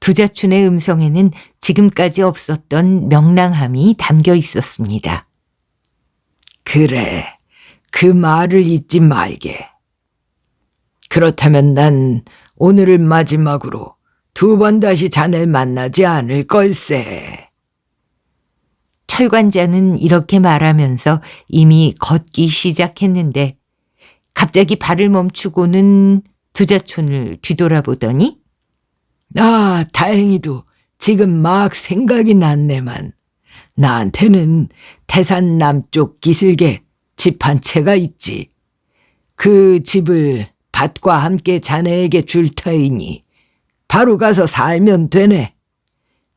두자춘의 음성에는 지금까지 없었던 명랑함이 담겨 있었습니다. 그래, 그 말을 잊지 말게. 그렇다면 난 오늘을 마지막으로 두 번 다시 자네를 만나지 않을 걸세. 철관자는 이렇게 말하면서 이미 걷기 시작했는데 갑자기 발을 멈추고는 두자춘을 뒤돌아보더니 아, 다행히도 지금 막 생각이 났네만. 나한테는 태산 남쪽 기슭에 집 한 채가 있지. 그 집을 밭과 함께 자네에게 줄 터이니 바로 가서 살면 되네.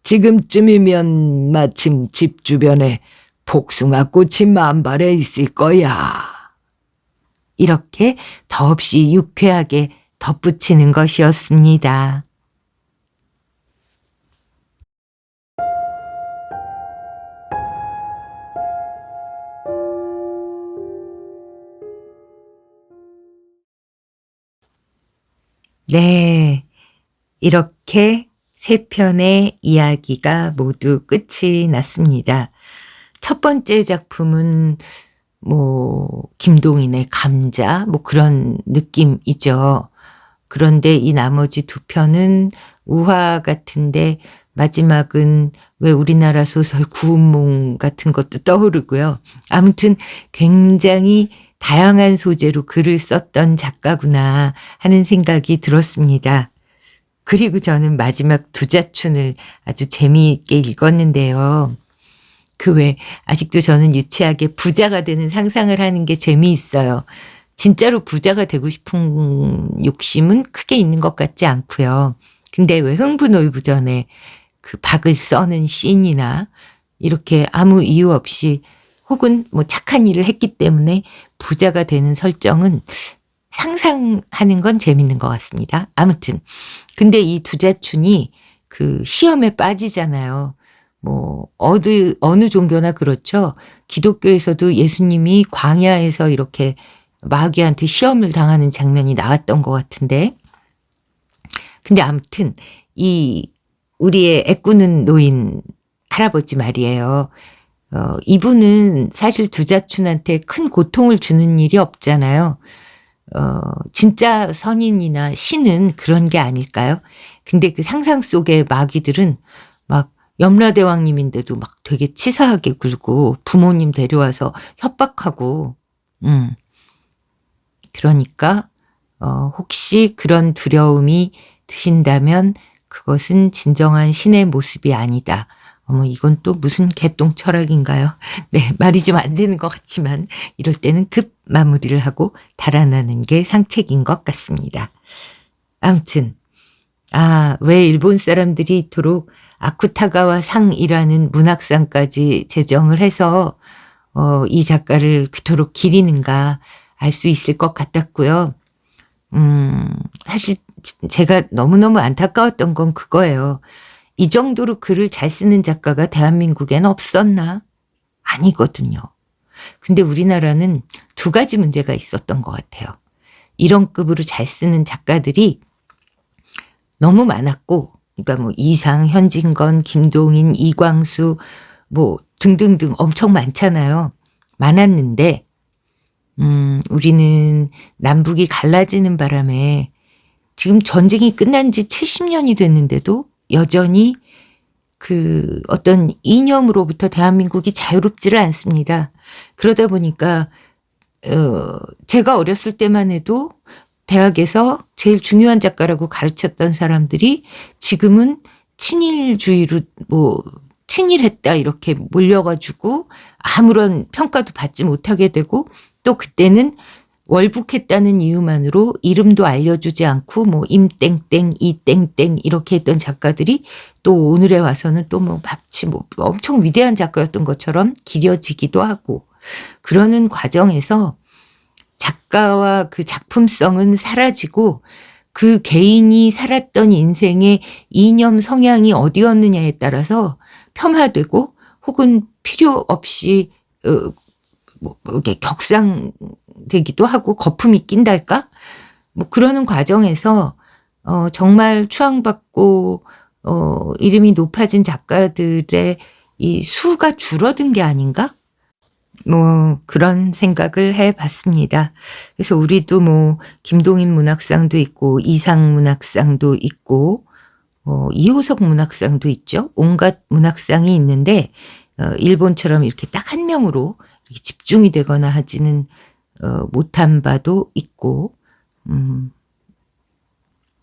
지금쯤이면 마침 집 주변에 복숭아꽃이 만발해 있을 거야. 이렇게 더없이 유쾌하게 덧붙이는 것이었습니다. 네, 이렇게 세 편의 이야기가 모두 끝이 났습니다. 첫 번째 작품은 김동인의 감자 그런 느낌이죠. 그런데 이 나머지 두 편은 우화 같은데 마지막은 왜 우리나라 소설 구운몽 같은 것도 떠오르고요. 아무튼 굉장히 다양한 소재로 글을 썼던 작가구나 하는 생각이 들었습니다. 그리고 저는 마지막 두자춘을 아주 재미있게 읽었는데요. 그 외 아직도 저는 유치하게 부자가 되는 상상을 하는 게 재미있어요. 진짜로 부자가 되고 싶은 욕심은 크게 있는 것 같지 않고요. 근데 왜 흥부노이부전에 그 박을 써는 씬이나 이렇게 아무 이유 없이 혹은 착한 일을 했기 때문에 부자가 되는 설정은 상상하는 건 재밌는 것 같습니다. 아무튼 근데 이 두자춘이 그 시험에 빠지잖아요. 어느 종교나 그렇죠. 기독교에서도 예수님이 광야에서 이렇게 마귀한테 시험을 당하는 장면이 나왔던 것 같은데, 근데 아무튼 우리의 애꾸는 노인 할아버지 말이에요. 이분은 사실 두자춘한테 큰 고통을 주는 일이 없잖아요. 진짜 선인이나 신은 그런 게 아닐까요? 근데 그 상상 속의 마귀들은 막 염라대왕님인데도 막 되게 치사하게 굴고 부모님 데려와서 협박하고, 그러니까 혹시 그런 두려움이 드신다면 그것은 진정한 신의 모습이 아니다. 이건 또 무슨 개똥 철학인가요? 네, 말이 좀 안 되는 것 같지만 이럴 때는 급 마무리를 하고 달아나는 게 상책인 것 같습니다. 아무튼 왜 일본 사람들이 이토록 아쿠타가와 상이라는 문학상까지 제정을 해서 이 작가를 그토록 기리는가 알 수 있을 것 같았고요. 사실 제가 너무너무 안타까웠던 건 그거예요. 이 정도로 글을 잘 쓰는 작가가 대한민국에는 없었나? 아니거든요. 근데 우리나라는 두 가지 문제가 있었던 것 같아요. 이런 급으로 잘 쓰는 작가들이 너무 많았고, 그러니까 이상, 현진건, 김동인, 이광수 등등등 엄청 많잖아요. 많았는데 우리는 남북이 갈라지는 바람에 지금 전쟁이 끝난 지 70년이 됐는데도 여전히 그 어떤 이념으로부터 대한민국이 자유롭지를 않습니다. 그러다 보니까 제가 어렸을 때만 해도 대학에서 제일 중요한 작가라고 가르쳤던 사람들이 지금은 친일주의로 친일했다 이렇게 몰려가지고 아무런 평가도 받지 못하게 되고, 또 그때는 월북했다는 이유만으로 이름도 알려주지 않고 임땡땡 이땡땡 이렇게 했던 작가들이 또 오늘에 와서는 또 마치 엄청 위대한 작가였던 것처럼 기려지기도 하고, 그러는 과정에서 작가와 그 작품성은 사라지고 그 개인이 살았던 인생의 이념 성향이 어디였느냐에 따라서 폄하되고 혹은 필요 없이 이렇게 격상되기도 하고 거품이 낀달까? 그러는 과정에서 정말 추앙받고 이름이 높아진 작가들의 이 수가 줄어든 게 아닌가? 그런 생각을 해봤습니다. 그래서 우리도 김동인 문학상도 있고 이상 문학상도 있고 이호석 문학상도 있죠. 온갖 문학상이 있는데 일본처럼 이렇게 딱 한 명으로 이렇게 집중이 되거나 하지는 못한 바도 있고,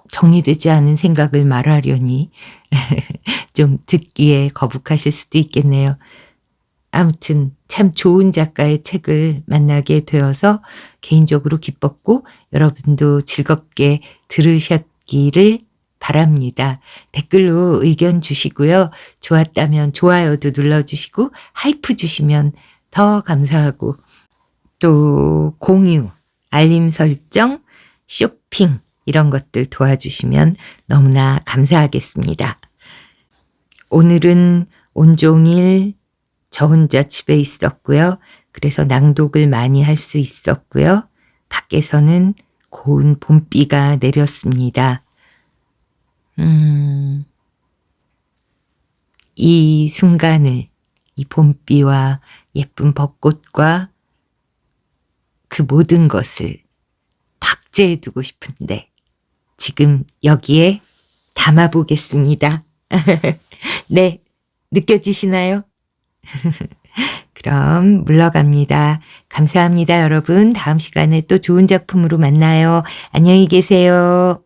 정리되지 않은 생각을 말하려니 좀 듣기에 거북하실 수도 있겠네요. 아무튼 참 좋은 작가의 책을 만나게 되어서 개인적으로 기뻤고 여러분도 즐겁게 들으셨기를 바랍니다. 댓글로 의견 주시고요. 좋았다면 좋아요도 눌러주시고 하이프 주시면 더 감사하고 또 공유, 알림 설정, 쇼핑 이런 것들 도와주시면 너무나 감사하겠습니다. 오늘은 온종일 저 혼자 집에 있었고요. 그래서 낭독을 많이 할 수 있었고요. 밖에서는 고운 봄비가 내렸습니다. 이 순간을, 이 봄비와 예쁜 벚꽃과 그 모든 것을 박제해두고 싶은데 지금 여기에 담아보겠습니다. 네, 느껴지시나요? 그럼 물러갑니다. 감사합니다, 여러분. 다음 시간에 또 좋은 작품으로 만나요. 안녕히 계세요.